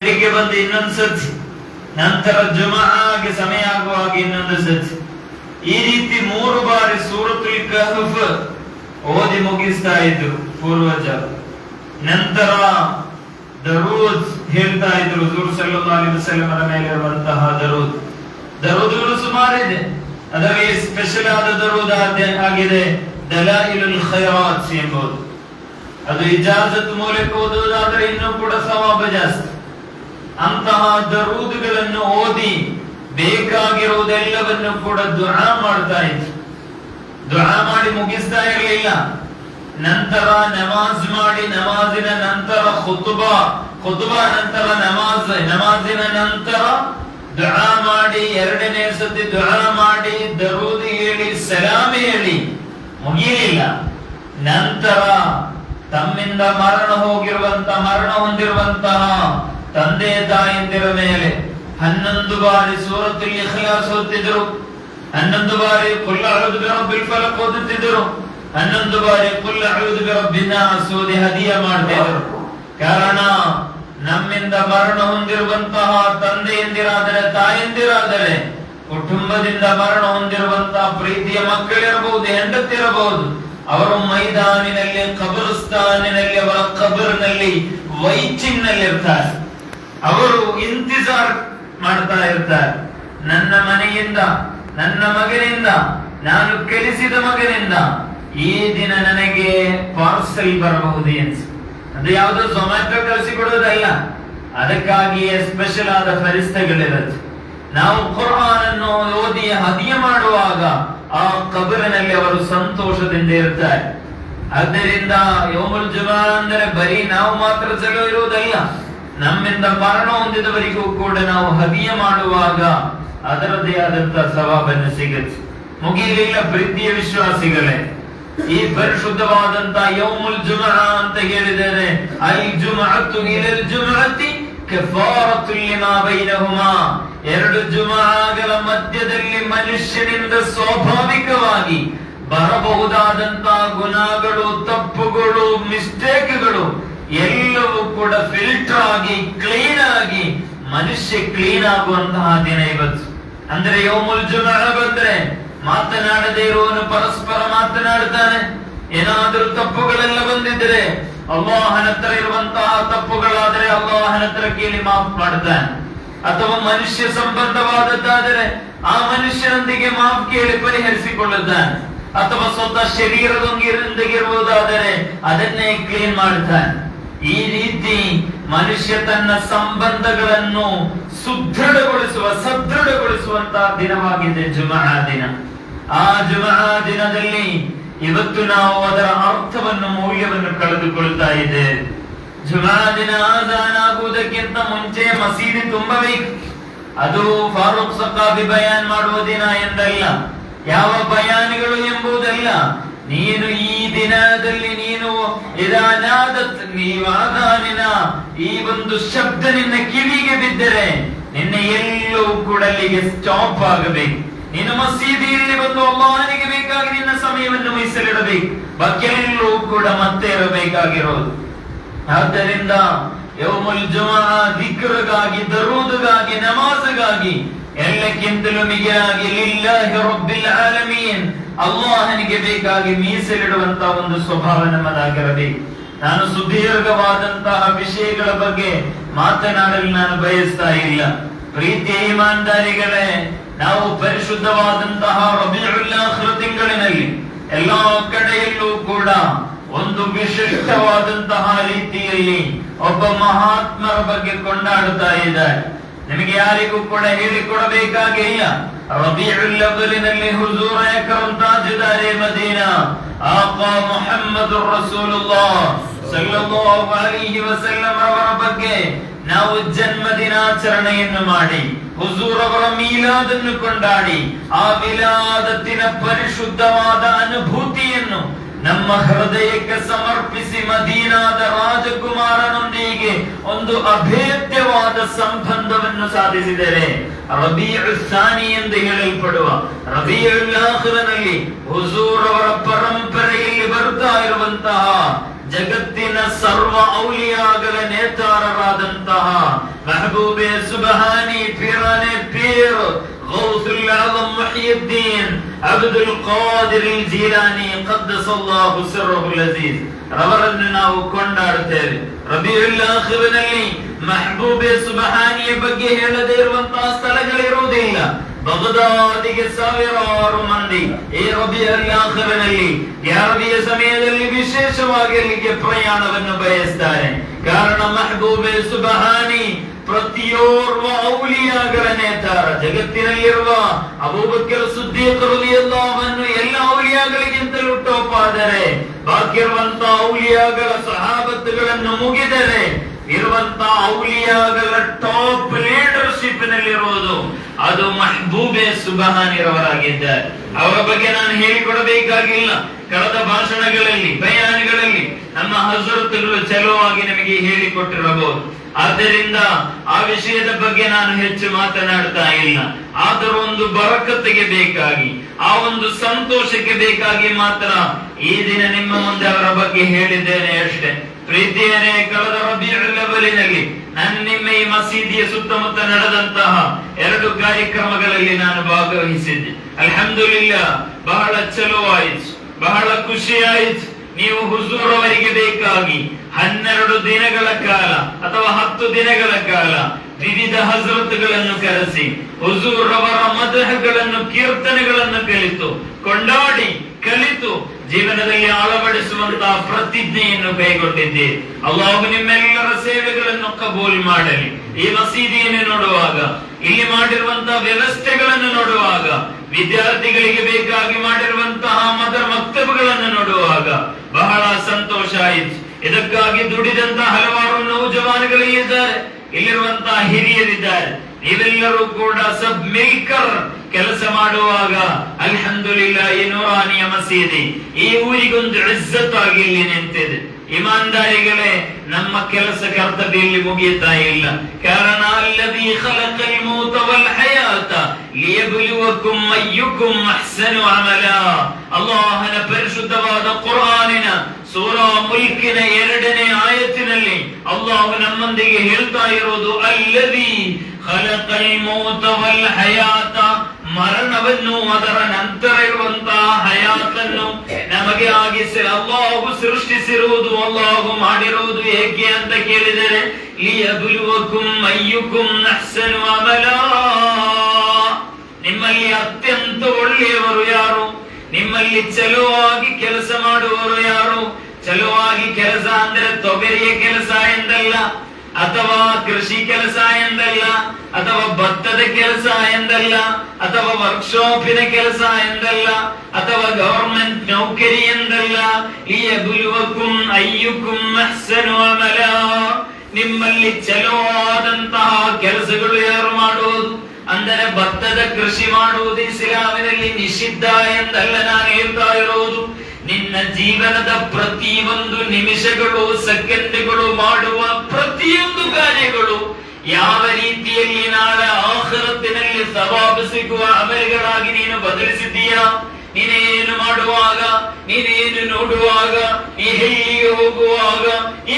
ಬೆಳಿಗ್ಗೆ ಬಂದು ಇನ್ನೊಂದು ಸತಿ, ನಂತರ ಜುಮಾಗೆ ಸಮಯ ಆಗುವಾಗ ಇನ್ನೊಂದು ಸತಿ, ಈ ರೀತಿ 3 ಬಾರಿ ಸೂರತುಲ್ ಕಹಫ್ ಓದಿ ಮುಗಿಸ್ತಾ ಇದ್ರು ಪೂರ್ವಜರು. ನಂತರ ದರೂದ್ ಹೇಳ್ತಾ ಇದ್ರು, ಹುಜೂರ್ ಸಲ್ಲಲ್ಲಾಹು ಅಲೈಹಿ ವಸಲ್ಲಮರ ಮೇಲೆ ಇರುವಂತಹ ದರೂದ್ಗಳು ಸುಮಾರಿದೆ. ಅದರಲ್ಲಿ ಸ್ಪೆಷಲ್ ಆದ ದರೂದ್ ಆಗಿದೆ ದಲಾಯಿಲುಲ್ ಖೈರಾತ್ ಎಂಬುದು. ಅದು ಇಜಾಜತ್ ಮೂಲಕ ಓದುವುದಾದರೆ ಇನ್ನೂ ಕೂಡ ಸವಾಬ ಜಾಸ್ತಿ. ಅಂತಹ ದರೂದ್ಗಳನ್ನು ಓದಿ ಬೇಕಾಗಿರುವುದೆಲ್ಲವನ್ನು ಕೂಡ ದುಆ ಮಾಡ್ತಾ ಇದ್ರು. ದುಆ ಮಾಡಿ ಮುಗಿಸ್ತಾ ಇರಲಿಲ್ಲ. ನಂತರ ನಮಾಜ್ ಮಾಡಿ, ನಮಾಜಿನ ನಂತರ ಖುತ್ಬಾ ನಂತರ ನಮಾಜಿನ ನಂತರ ದುಆ ಮಾಡಿ, 2ನೇ ಸತಿ ದುಆ ಮಾಡಿ, ದರೂದ್ ಹೇಳಿ, ಸಲಾಮ್ ಹೇಳಿ ಮುಗಿಯಲಿಲ್ಲ. ನಂತರ ತಮ್ಮಿಂದ ಮರಣ ಹೊಂದಿರುವಂತಹ ತಂದೆ ತಾಯಂದಿರ ಮೇಲೆ 11 ಬಾರಿ ಸೂರತುಲ್ ಇಖ್ಲಾಸ್ ಓದುತ್ತಿದ್ದರು, 11 ಬಾರಿ ಕುಲ್ ಅಊದು ಬಿರಬ್ಬಿಲ್ ಫಲಕ್ ಓದುತ್ತಿದ್ದರು, 11 ಬಾರಿ ಕುಲ್ ಅಊದು ಬಿರಬ್ಬಿನ್ ನಾಸ್ ಓದಿ ಹದಿಯ ಮಾಡ್ತಿದ್ದರು. ಕಾರಣ ನಮ್ಮಿಂದ ಮರಣ ಹೊಂದಿರುವಂತಹ ತಂದೆಯಂದಿರಾದರೆ, ತಾಯಂದಿರಾದರೆ, ಕುಟುಂಬದಿಂದ ಮರಣ ಹೊಂದಿರುವಂತಹ ಪ್ರೀತಿಯ ಮಕ್ಕಳಿರಬಹುದು, ಹೆಂಡತಿರಬಹುದು, ಅವರು ಮೈದಾನಿನಲ್ಲಿ, ಕಬರಸ್ತಾನಿನಲ್ಲಿ, ಅವರ ಕಬರ್ನಲ್ಲಿ, ವೈಚಿನ್ನಲ್ಲಿ ಇರ್ತಾರೆ. ಅವರು ಇಂತಿಜಾರ್ ಮಾಡ್ತಾ ಇರ್ತಾರೆ. ನನ್ನ ಮನೆಯಿಂದ, ನನ್ನ ಮಗನಿಂದ, ನಾನು ಕಲಿಸಿದ ಮಗನಿಂದ ಈ ದಿನ ನನಗೆ ಪಾರ್ಸೆಲ್ ಬರಬಹುದು ಎಂದು. ಅದು ಯಾವುದೋ ಝೊಮ್ಯಾಟೊ ಕಳಿಸಿಕೊಡುವುದಲ್ಲ, ಅದಕ್ಕಾಗಿಯೇ ಸ್ಪೆಷಲ್ ಆದ ಫರಿಸ್ತೆಗಳಿರುತ್ತೆ. ನಾವು ಕುರ್ಆನ್ ಅನ್ನು ಓದಿ ಹದಿಯ ಮಾಡುವಾಗ ಆ ಕಬರಿನಲ್ಲಿ ಅವರು ಸಂತೋಷದಿಂದ ಇರ್ತಾರೆ. ಆದ್ದರಿಂದ ಯೌಮುಲ್ ಜುಮಾ ಅಂದರೆ ಬರೀ ನಾವು ಮಾತ್ರ ಚಲೋ ಇರುವುದಲ್ಲ, ನಮ್ಮಿಂದ ಮರಣ ಹೊಂದಿದವರಿಗೂ ಕೂಡ ನಾವು ಹದಿಯ ಮಾಡುವಾಗ ಅದರದೇ ಆದಂತಹ ಸವಾಬನ್ನು ಸಿಗುತ್ತೆ. ಮುಗಿಯಲಿಲ್ಲ ಪ್ರೀತಿಯ ವಿಶ್ವಾಸಿಗಳೇ, ಈ ಪರಿಶುದ್ಧವಾದಂತಹ ಯೌಮುಲ್ ಜುಮಾ ಅಂತ ಹೇಳಿದರೆ, ಅಲ್ ಜುಮಅತು ಇಲಲ್ ಜುಮಅತಿ ಕಫಾರತುಲ್ ಲಿಮಾ ಬೈನಹುಮಾ. 2 ಜುಮಾಗಳ ಮಧ್ಯದಲ್ಲಿ ಮನುಷ್ಯನಿಂದ ಸ್ವಾಭಾವಿಕವಾಗಿ ಬರಬಹುದಾದಂತಹ ಗುಣಗಳು, ತಪ್ಪುಗಳು, ಮಿಸ್ಟೇಕ್ಗಳು ಎಲ್ಲವೂ ಕೂಡ ಫಿಲ್ಟರ್ ಆಗಿ, ಕ್ಲೀನ್ ಆಗಿ ಮನುಷ್ಯ ಕ್ಲೀನ್ ಆಗುವಂತಹ ದಿನ ಇವತ್ತು. ಅಂದ್ರೆ ಯೌಮುಲ್ ಜುಮಾ ಬಂದ್ರೆ ಮಾತನಾಡದೇ ಇರುವವನು ಪರಸ್ಪರ ಮಾತನಾಡ್ತಾನೆ. ಏನಾದರೂ ತಪ್ಪುಗಳೆಲ್ಲ ಬಂದಿದ್ರೆ, ಅಲ್ಲಾಹನ ಹತ್ರ ಇರುವಂತಹ ತಪ್ಪುಗಳಾದರೆ ಅಲ್ಲಾಹನ ಹತ್ರ ಕೇಳಿ ಮಾಫ್ ಮಾಡ್ತಾನೆ. ಅಥವಾ ಮನುಷ್ಯ ಸಂಬಂಧವಾದದ್ದಾದರೆ ಆ ಮನುಷ್ಯನೊಂದಿಗೆ ಮಾಫ್ ಕೇಳಿ ಪರಿಹರಿಸಿಕೊಳ್ಳುತ್ತಾನೆ. ಅಥವಾ ಸ್ವತಃ ಶರೀರದೊಂದಿಗಿರುವುದಾದರೆ ಅದನ್ನೇ ಕ್ಲೀನ್ ಮಾಡ್ತಾನೆ. ಈ ರೀತಿ ಮನುಷ್ಯ ತನ್ನ ಸಂಬಂಧಗಳನ್ನು ಸದೃಢಗೊಳಿಸುವಂತಹ ದಿನವಾಗಿದೆ ಜುಮಾ ದಿನ. ಆ ಜುಮಾ ದಿನದಲ್ಲಿ ಇವತ್ತು ನಾವು ಅದರ ಅರ್ಥವನ್ನು, ಮೌಲ್ಯವನ್ನು ಕಳೆದುಕೊಳ್ತಾ ಇದ್ದೇವೆ. ಜುಮಾ ದಿನ ಆಜಾನ್ ಆಗುವುದಕ್ಕಿಂತ ಮುಂಚೆ ಮಸೀದಿ ತುಂಬಬೇಕು. ಅದು ಫಾರೂಕ್ ಸಖಾಫಿ ಬಯಾನ್ ಮಾಡುವ ದಿನ ಎಂದಲ್ಲ, ಯಾವ ಬಯಾನಿಗಳು ಎಂಬುದಲ್ಲ. ನೀನು ಈ ದಿನದಲ್ಲಿ ನೀನು ಆದಾನಿನ ಈ ಒಂದು ಶಬ್ದ ನಿನ್ನ ಕಿವಿಗೆ ಬಿದ್ದರೆ ನಿನ್ನ ಎಲ್ಲೂ ಕೂಡ ಅಲ್ಲಿಗೆ ಸ್ಟಾಪ್ ಆಗಬೇಕು. ನೀನು ಮಸೀದಿಯಲ್ಲಿ ಬಂದು ಅಲ್ಲಾಹನಿಗೆ ಬೇಕಾಗಿ ನಿನ್ನ ಸಮಯವನ್ನು ಮೀಸಲಿಡಬೇಕು, ಬಾಕಿಯೆಲ್ಲೂ ಕೂಡ ಮತ್ತೆ ಇರಬೇಕಾಗಿರೋದು. ಆದ್ದರಿಂದ ಯೌಮುಲ್ ಜುಮಾ ದಿಕ್ರ್ಗಾಗಿ, ದರೂದ್ಗಾಗಿ, ನಮಾಜ್ಗಾಗಿ, ಎಲ್ಲಕ್ಕಿಂತಲೂ ಮಿಗಿಲಾಗಿ ಲಿಲ್ಲಾಹಿ ರಬ್ಬಿಲ್ ಆಲಮೀನ್, ಅಲ್ಲಾಹನಿಗೆ ಬೇಕಾಗಿ ಮೀಸಲಿಡುವಂತಹ ಒಂದು ಸ್ವಭಾವ ನಮ್ಮದಾಗಿರಬೇಕು. ನಾನು ಸುದೀರ್ಘವಾದಂತಹ ವಿಷಯಗಳ ಬಗ್ಗೆ ಮಾತನಾಡಲು ನಾನು ಬಯಸ್ತಾ ಇಲ್ಲ. ಪ್ರೀತಿಯ ಇಮಾನ್ದಾರಿಗಳೇ, ನಾವು ಪರಿಶುದ್ಧವಾದಂತಹ ರಬೀಉಲ್ ಆಖಿರ್ ತಿಂಗಳಿನಲ್ಲಿ ಎಲ್ಲಾ ಕಡೆಯಲ್ಲೂ ಕೂಡ ಒಂದು ವಿಶಿಷ್ಟವಾದಂತಹ ರೀತಿಯಲ್ಲಿ ಒಬ್ಬ ಮಹಾತ್ಮರ ಬಗ್ಗೆ ಕೊಂಡಾಡುತ್ತಾ ಇದ್ದಾರೆ. ನಿಮಗೆ ಯಾರಿಗೂ ಕೂಡ ಹೇಳಿಕೊಡಬೇಕಾಗಿಲ್ಲ. ರಬೀಉಲ್ ಅವ್ವಲಿನಲ್ಲಿ ಹುಜೂರ್ ಅಕ್ರಮ್ ತಾಜ್ದಾರೆ ಮದೀನಾ ಆಕಾ ಮುಹಮ್ಮದುರ್ ರಸೂಲುಲ್ಲಾಹ್ ಸಲ್ಲಲ್ಲಾಹು ಅಲೈಹಿ ವಸಲ್ಲಂ ಅವರ ಬಗ್ಗೆ ನಾವು ಜನ್ಮ ದಿನಾಚರಣೆಯನ್ನು ಮಾಡಿ, ಹುಜೂರ್ ಅವರ ಮೀಲಾದನ್ನು ಕೊಂಡಾಡಿ, ಆ ಮೀಲಾದತ್ತಿನ ಪರಿಶುದ್ಧವಾದ ಅನುಭೂತಿಯನ್ನು ನಮ್ಮ ಹೃದಯಕ್ಕೆ ಸಮರ್ಪಿಸಿ ಮದೀನಾದ ರಾಜಕುಮಾರನೊಂದಿಗೆ ಒಂದು ಅಭೇದ್ಯವಾದ ಸಂಬಂಧವನ್ನು ಸಾಧಿಸಿದರೆ ರಬೀഉಲ್ ಥಾನಿ ಎಂದು ಹೇಳಲ್ಪಡುವ ರಬೀಉಲ್ ಆಖಿರ್ನಲ್ಲಿ ಹುಜೂರ್ ಅವರ ಪರಂಪರೆಯಲ್ಲಿ ಬರುತ್ತಾ ಇರುವಂತಹ ಜಗತ್ತಿನ ಸರ್ವ ಔಲಿಯಾಗಳ ನೇತಾರರಾದಂತಹ ಮೆಹಬೂಬೆ ಸುಬಹಾನಿ ಪೀರನೆ ಪೀರ್ ಗೌಸುಲ್ ಆಜಮ್ ಮುಹಿಯುದ್ದೀನ್ ಅಬ್ದುಲ್ ಖಾದಿರ್ ಜೀಲಾನಿ ಖದ್ದಸಲ್ಲಾಹು ಸಿರ್ರುಲ್ ಅಜೀಜ್ ರವರನ್ನು ನಾವು ಕೊಂಡಾಡುತ್ತೇವೆ. ರಬಿಯುಲ್ ಆಖಿರ್ನಲ್ಲಿ ಮೆಹಬೂಬೆ ಸುಬಹಾನಿಯ ಬಗ್ಗೆ ಹೇಳದೇ ಇರುವಂತಹ ಸ್ಥಳಗಳಿರುವುದಿಲ್ಲ. ಬಗದಾದಿಗೆ ಸಾವಿರಾರು ಮಂದಿ ಈ ರಬಿಯುಲ್ ಆಖಿರ್ನಲ್ಲಿ ಅರಬಿಯ ಸಮಯದಲ್ಲಿ ವಿಶೇಷವಾಗಿ ಅಲ್ಲಿಗೆ ಪ್ರಯಾಣವನ್ನು ಬಯಸ್ತಾರೆ. ಕಾರಣ ಮೆಹಬೂಬೆ ಸುಬಹಾನಿ ಪ್ರತಿಯೋರ್ವ ಔಲಿಯಾಗಳ ನೇತಾರ. ಜಗತ್ತಿನಲ್ಲಿರುವ ಅಬೂಬಕರ್ ಸಿದ್ದೀಕ್ ರಲಿಯಲ್ಲಾಹು ಅನ್ಹು ಎಲ್ಲ ಔಲಿಯಾಗಳಿಗಿಂತಲೂ ಟಾಪ್ ಆದರೆ ಬಾಕಿ ಇರುವಂತಹ ಔಲಿಯಾಗಳ ಸಹಾಬತ್ತುಗಳನ್ನು ಮುಗಿದರೆ ಇರುವಂತಹ ಔಲಿಯಾಗಳ ಟಾಪ್ ಲೀಡರ್ಶಿಪ್ ನಲ್ಲಿರುವುದು ಅದು ಮೆಹಬೂಬೆ ಸುಬಹಾನಿ ರವರಾಗಿದ್ದಾರೆ. ಅವರ ಬಗ್ಗೆ ನಾನು ಹೇಳಿಕೊಡಬೇಕಾಗಿಲ್ಲ. ಕಳೆದ ಭಾಷಣಗಳಲ್ಲಿ ಬಯಾನಿಗಳಲ್ಲಿ ನಮ್ಮ ಹಜರತ್ಗಳು ಚಲೋವಾಗಿ ನಮಗೆ ಹೇಳಿಕೊಟ್ಟಿರಬಹುದು. ಆದ್ದರಿಂದ ಆ ವಿಷಯದ ಬಗ್ಗೆ ನಾನು ಹೆಚ್ಚು ಮಾತನಾಡ್ತಾ ಇಲ್ಲ. ಆದರೂ ಒಂದು ಬರಕತ್ತಿಗೆ ಬೇಕಾಗಿ, ಆ ಒಂದು ಸಂತೋಷಕ್ಕೆ ಬೇಕಾಗಿ ಮಾತ್ರ ಈ ದಿನ ನಿಮ್ಮ ಮುಂದೆ ಅವರ ಬಗ್ಗೆ ಹೇಳಿದ್ದೇನೆ ಅಷ್ಟೇ. ಪ್ರೀತಿಯರೇ, ಕಳೆದ ರಬಿಯುಲ್ ಅವ್ವಲಿನಲ್ಲಿ ನಾನು ನಿಮ್ಮ ಈ ಮಸೀದಿಯ ಸುತ್ತಮುತ್ತ ನಡೆದಂತಹ 2 ಕಾರ್ಯಕ್ರಮಗಳಲ್ಲಿ ನಾನು ಭಾಗವಹಿಸಿದ್ದೆ. ಅಲ್ಹಮ್ದುಲಿಲ್ಲಾ, ಬಹಳ ಚಲೋವಾಯಿತು, ಬಹಳ ಖುಷಿಯಾಯಿತು. ನೀವು ಹುಜೂರ್ ಅವರಿಗೆ ಬೇಕಾಗಿ 12 ದಿನಗಳ ಕಾಲ ಅಥವಾ 10 ದಿನಗಳ ಕಾಲ ವಿವಿಧ ಹಜರತ್ಗಳನ್ನು ಕರೆಸಿ ಹುಜೂರ್ ಅವರ ಮದಹಗಳನ್ನು, ಕೀರ್ತನೆಗಳನ್ನು ಕೊಂಡಾಡಿ ಕಲಿತು ಜೀವನದಲ್ಲಿ ಅಳವಡಿಸುವಂತಹ ಪ್ರತಿಜ್ಞೆಯನ್ನು ಕೈಗೊಂಡಿದ್ದೀರಿ. ಅಲ್ಲಾಹು ನಿಮ್ಮೆಲ್ಲರ ಸೇವೆಗಳನ್ನು ಕಬೂಲ್ ಮಾಡಲಿ. ಈ ಮಸೀದಿಯನ್ನು ನೋಡುವಾಗ, ಇಲ್ಲಿ ಮಾಡಿರುವಂತಹ ವ್ಯವಸ್ಥೆಗಳನ್ನು ನೋಡುವಾಗ, ವಿದ್ಯಾರ್ಥಿಗಳಿಗೆ ಬೇಕಾಗಿ ಮಾಡಿರುವಂತಹ ಮಕ್ತಬ್ಗಳನ್ನು ನೋಡುವಾಗ ಬಹಳ ಸಂತೋಷ ಆಯಿತು. ಇದಕ್ಕಾಗಿ ದುಡಿದಂತಹ ಹಲವಾರು ನೌಜವಾನ್ಗಳಿದ್ದಾರೆ, ಇಲ್ಲಿರುವಂತಹ ಹಿರಿಯರಿದ್ದಾರೆ. ನೀವೆಲ್ಲರೂ ಕೂಡ ಸಬ್ ಮಿಲ್ಕರ್ ಕೆಲಸ ಮಾಡುವಾಗ ಅಲ್ಹಮ್ದುಲಿಲ್ಲಾ ಈ ನೂರಾನಿಯ ಮಸೀದಿ ಈ ಊರಿಗೊಂದು ಇಜ್ಜತ್ ಆಗಿ ಇಲ್ಲಿ ನಿಂತಿದೆ. ಇಮಾನ್ದಾರಿಗಳೇ, ನಮ್ಮ ಕೆಲಸ ಕರ್ತವ್ಯ ಇಲ್ಲಿ ಮುಗಿಯುತ್ತಾ ಇಲ್ಲ. ಕಾರಣ ಅಲ್ಲದಿ ಖಲಕಲ್ ಮೌತ ವಲ್ ಹಯಾತ ಲಿಯಬ್ಲುವಕುಂ ಅಯ್ಯುಕುಂ ಅಹ್ಸನು ಅಮಲಾ. ಅಲ್ಲಾಹನ ಪರಿಶುದ್ಧವಾದ ಕುರ್ಆನಿನ ಸೂರಾ ಮುಲ್ಕಿನ 2ನೇ ಆಯತಿನಲ್ಲಿ ಅಲ್ಲಾಹು ನಮ್ಮೊಂದಿಗೆ ಹೇಳ್ತಾ ಇರೋದು ಅಲ್ಲದಿ ಖಲಕಲ್ ಮೌತ ವಲ್ ಹಯಾತ, ಮರಣವನ್ನು ಅದರ ನಂತರ ಇರುವಂತಹ ಹಯಾತನ್ನು ನಮಗೆ ಅಲ್ಲಾಹು ಸೃಷ್ಟಿಸಿರುವುದು, ಅಲ್ಲಾಹು ಮಾಡಿರುವುದು ಏಕೆ ಅಂತ ಕೇಳಿದರೆ ಲಿಯಬ್ಲುವಕುಂ ಅಯ್ಯುಕುಂ ಅಹ್ಸನು ಅಮಲಾ. ನಿಮ್ಮಲ್ಲಿ ಅತ್ಯಂತ ಒಳ್ಳೆಯವರು ಯಾರು? ನಿಮ್ಮಲ್ಲಿ ಚಲುವಾಗಿ ಕೆಲಸ ಮಾಡುವವರು ಯಾರು? ಚಲುವಾಗಿ ಕೆಲಸ ಅಂದ್ರೆ ತೊಗರಿಯ ಕೆಲಸ ಎಂದಲ್ಲ, ಅಥವಾ ಕೃಷಿ ಕೆಲಸ ಎಂದಲ್ಲ, ಅಥವಾ ಭತ್ತದ ಕೆಲಸ ಎಂದಲ್ಲ, ಅಥವಾ ವರ್ಕ್ಶಾಪಿನ ಕೆಲಸ ಎಂದಲ್ಲ, ಅಥವಾ ಗವರ್ಮೆಂಟ್ ನೌಕರಿ ಎಂದಲ್ಲ. ಲಿಯಬ್ಲುವಕುಂ ಅಯ್ಯುಕುಂ ಅಹ್ಸನು ಅಮಲಾ. ನಿಮ್ಮಲ್ಲಿ ಚಲೋವಾದಂತಹ ಕೆಲಸಗಳು ಯಾರು ಮಾಡುವುದು? ಅಂದರೆ ಭತ್ತದ ಕೃಷಿ ಮಾಡುವುದು ಇಸ್ಲಾಮಿನಲ್ಲಿ ನಿಷಿದ್ಧ ಎಂದಲ್ಲ ನಾನು ಹೇಳ್ತಾ ಇರೋದು. ನಿನ್ನ ಜೀವನದ ಪ್ರತಿಯೊಂದು ನಿಮಿಷಗಳು, ಸೆಕೆಂಡ್ಗಳು ಮಾಡುವ ಪ್ರತಿಯೊಂದು ಕಾರ್ಯಗಳು ಯಾವ ರೀತಿಯಲ್ಲಿ ನಾಳೆ ಆಖಿರತ್ತಿನಲ್ಲಿ ಸವಾಬು ಸಿಗುವ ಅಮಲುಗಳಾಗಿ ನೀನು ಬದಲಿಸಿದ್ದೀಯಾ? ನೀನೇನು ಮಾಡುವಾಗ, ನೀನೇನು ನೋಡುವಾಗ, ನೀ ಎಲ್ಲಿಗೆ ಹೋಗುವಾಗ,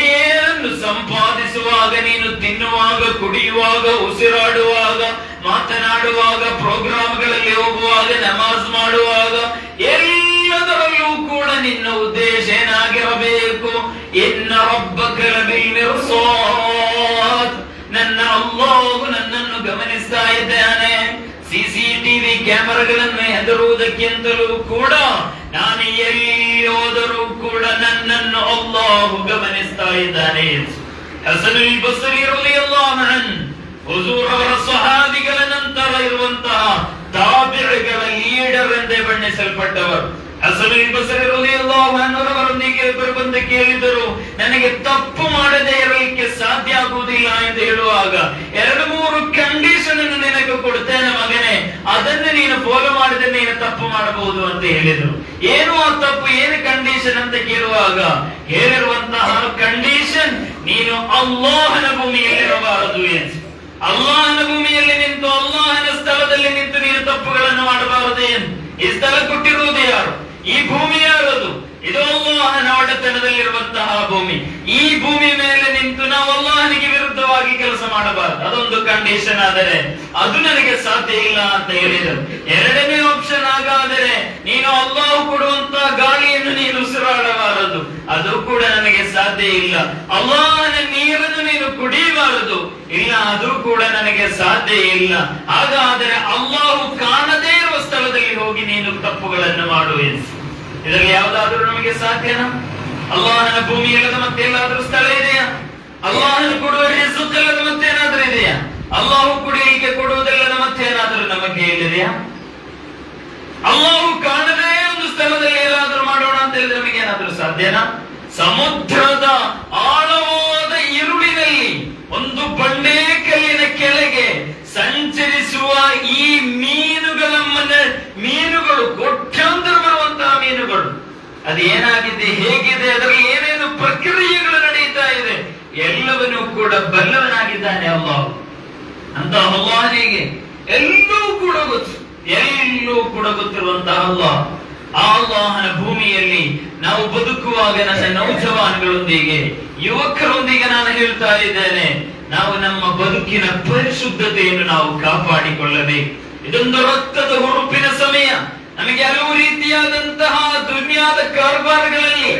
ಏನನ್ನು ಸಂಪಾದಿಸುವಾಗ, ನೀನು ತಿನ್ನುವಾಗ, ಕುಡಿಯುವಾಗ, ಉಸಿರಾಡುವಾಗ, ಮಾತನಾಡುವಾಗ, ಪ್ರೋಗ್ರಾಮ್ಗಳಲ್ಲಿ ಹೋಗುವಾಗ, ನಮಾಜ್ ಮಾಡುವಾಗ, ಎಲ್ಲದರಲ್ಲೂ ಕೂಡ ನಿನ್ನ ಉದ್ದೇಶ ಏನಾಗಿರಬೇಕು? ಇನ್ನ ರಬ್ಬಕ ಲಬಿಲ್ ಮಿರ್ಸಾದ್. ನನ್ನ ಅಲ್ಲಾಹು ನನ್ನನ್ನು ಗಮನಿಸ್ತಾ ಇದ್ದಾನೆ. ಸಿಸಿಟಿವಿ ಕ್ಯಾಮೆರಾಗಳನ್ನು ಹೆದರುವುದಕ್ಕಿಂತಲೂ ಕೂಡ ನಾನು ಎಲ್ಲಿ ಹೋದರೂ ಕೂಡ ನನ್ನನ್ನು ಅಲ್ಲಾಹು ಗಮನಿಸ್ತಾ ಇದ್ದಾನೆ. ಹಸನುಲ್ ಬಸ್ರಿ ರಲಿಯಲ್ಲಾಹು ಅನ್ಹು ಹುಜೂರ್ ಅವರ ಸಹಾಬಿಗಳ ನಂತರ ಇರುವಂತಹ ತಾಬಿಗಳ ಲೀಡರ್ ಎಂದೇ ಬಣ್ಣಿಸಲ್ಪಟ್ಟವರು. ಹಸನುಲ್ ಬಸ್ರಿ ರಲಿಯಲ್ಲಾಹು ಅನ್ಹು ಅವರೊಂದಿಗೆ ಇಬ್ಬರು ಬಂದು ಕೇಳಿದರು, ನನಗೆ ತಪ್ಪು ಮಾಡದೇ ಇರಲಿಕ್ಕೆ ಸಾಧ್ಯ ಆಗುವುದಿಲ್ಲ ಎಂದು ಹೇಳುವಾಗ 2-3 ಕಂಡೀಷನ್ ಅನ್ನು ನಿನಗೆ ಕೊಡ್ತೇನೆ ಮಗನೇ, ಅದನ್ನು ನೀನು ಫಾಲೋ ಮಾಡಿದ್ರೆ ನೀನು ತಪ್ಪು ಮಾಡಬಹುದು ಅಂತ ಹೇಳಿದರು. ಏನು ಆ ತಪ್ಪು, ಏನು ಕಂಡೀಷನ್ ಅಂತ ಕೇಳುವಾಗ ಹೇಳಿರುವಂತಹ ಕಂಡೀಷನ್, ನೀನು ಅಲ್ಲಾಹನ ಭೂಮಿಯಲ್ಲಿರಬಾರದು ಎಂದು. ಅಲ್ಲಾಹನ ಭೂಮಿಯಲ್ಲಿ ನಿಂತು, ಅಲ್ಲಾಹನ ಸ್ಥಳದಲ್ಲಿ ನಿಂತು ನೀನು ತಪ್ಪುಗಳನ್ನು ಮಾಡಬಾರದು ಎಂದು. ಈ ಸ್ಥಳ ಕೊಟ್ಟಿರುವುದು ಯಾರು? ಈ ಭೂಮಿ ಯಾರದು? ಇದು ಅಲ್ಲಾಹನ ಒಡೆತನದಲ್ಲಿರುವಂತಹ ಭೂಮಿ. ಈ ಭೂಮಿ ಮೇಲೆ ನಿಂತು ನಾವು ಅಲ್ಲಾಹನಿಗೆ ವಿರುದ್ಧವಾಗಿ ಕೆಲಸ ಮಾಡಬಾರದು. ಅದೊಂದು ಕಂಡೀಷನ್. ಆದರೆ ಅದು ನನಗೆ ಸಾಧ್ಯ ಇಲ್ಲ ಅಂತ ಹೇಳಿದರು. ಎರಡನೇ ಆಪ್ಷನ್ ಹಾಗಾದರೆ ನೀನು ಅಲ್ಲಾಹ್ ಕೊಡುವಂತಹ ಗಾಳಿಯನ್ನು ನೀನು ಉಸಿರಾಡಬಾರದು, ಅದು ಕೂಡ ನನಗೆ ಸಾಧ್ಯ ಇಲ್ಲ. ಅಲ್ಲಾಹನ ನೀರನ್ನು ನೀನು ಕುಡಿಯಬಾರದು, ಇಲ್ಲ, ಅದು ಕೂಡ ನನಗೆ ಸಾಧ್ಯ ಇಲ್ಲ. ಹಾಗಾದರೆ ಅಲ್ಲಾಹು ಕಾಣದೇ ಇರುವ ಸ್ಥಳದಲ್ಲಿ ಹೋಗಿ ನೀನು ತಪ್ಪುಗಳನ್ನು ಮಾಡು ಎಂದು. ಇದರಲ್ಲಿ ಯಾವುದಾದ್ರೂ ನಮಗೆ ಸಾಧ್ಯನಾ? ಅಲ್ಲಾಹನ ಭೂಮಿ ಇಲ್ಲದ ಮತ್ತೆಲ್ಲಾದ್ರೂ ಸ್ಥಳ ಇದೆಯಾ? ಅಲ್ಲಾಹನ ಕೊಡುವ ರಿಸ್ಕ್ ಅಲ್ಲದ ಮತ್ತೇನಾದ್ರೂ ಇದೆಯಾ? ಅಲ್ಲಾಹು ಕುಡಿಯಲಿಕ್ಕೆ ಕೊಡುವುದಲ್ಲದ ಮತ್ತೇನಾದ್ರೂ ನಮಗೆ ಹೇಳಿದೆಯಾ? ಅಲ್ಲಾಹು ಕಾಣದೇ ಒಂದು ಸ್ಥಳದಲ್ಲಿ ಏನಾದ್ರೂ ಮಾಡೋಣ ಅಂತ ಹೇಳಿದ್ರೆ ನಮಗೆ ಏನಾದ್ರೂ ಸಾಧ್ಯನಾ? ಸಮುದ್ರದ ಆಳವಾದ ಇರುಳಿನಲ್ಲಿ ಒಂದು ಬಂಡೆ ಕಲ್ಲಿನ ಕೆಳಗೆ ಸಂಚರಿಸುವ ಈ ಮೀನುಗಳು ಕೋಟ್ಯಾಂತರ ಬರುವಂತಹ ಮೀನುಗಳು, ಅದು ಏನಾಗಿದೆ, ಹೇಗಿದೆ, ಅದರಲ್ಲಿ ಏನೇನು ಪ್ರಕ್ರಿಯೆಗಳು ನಡೀತಾ ಇದೆ, ಎಲ್ಲವನ್ನೂ ಕೂಡ ಬಲ್ಲವನಾಗಿದ್ದಾನೆ ಅಲ್ಲಾಹ್. ಅಂತ ಅಲ್ಲಾಹನಿಗೆ ಎಲ್ಲೂ ಕೂಡ ಗೊತ್ತಿರುವಂತಹ ಅಲ್ಲಾಹ್. ಆ ಅಲ್ಲಾಹನ ಭೂಮಿಯಲ್ಲಿ ನಾವು ಬದುಕುವಾಗ ನನ್ನ ನೌಜವಾನ್ಗಳೊಂದಿಗೆ, ಯುವಕರೊಂದಿಗೆ ನಾನು ಹೇಳ್ತಾ ಇದ್ದೇನೆ, ನಾವು ನಮ್ಮ ಬದುಕಿನ ಪರಿಶುದ್ಧತೆಯನ್ನು ನಾವು ಕಾಪಾಡಿಕೊಳ್ಳಬೇಕು. ಇದೊಂದು ರಕ್ತದ ಹುರುಪಿನ ಸಮಯ. ನಮಗೆ ಹಲವು ರೀತಿಯಾದಂತಹ ದುನಿಯಾದ ಕಾರ್ಬಾರ್ಗಳಲ್ಲಿ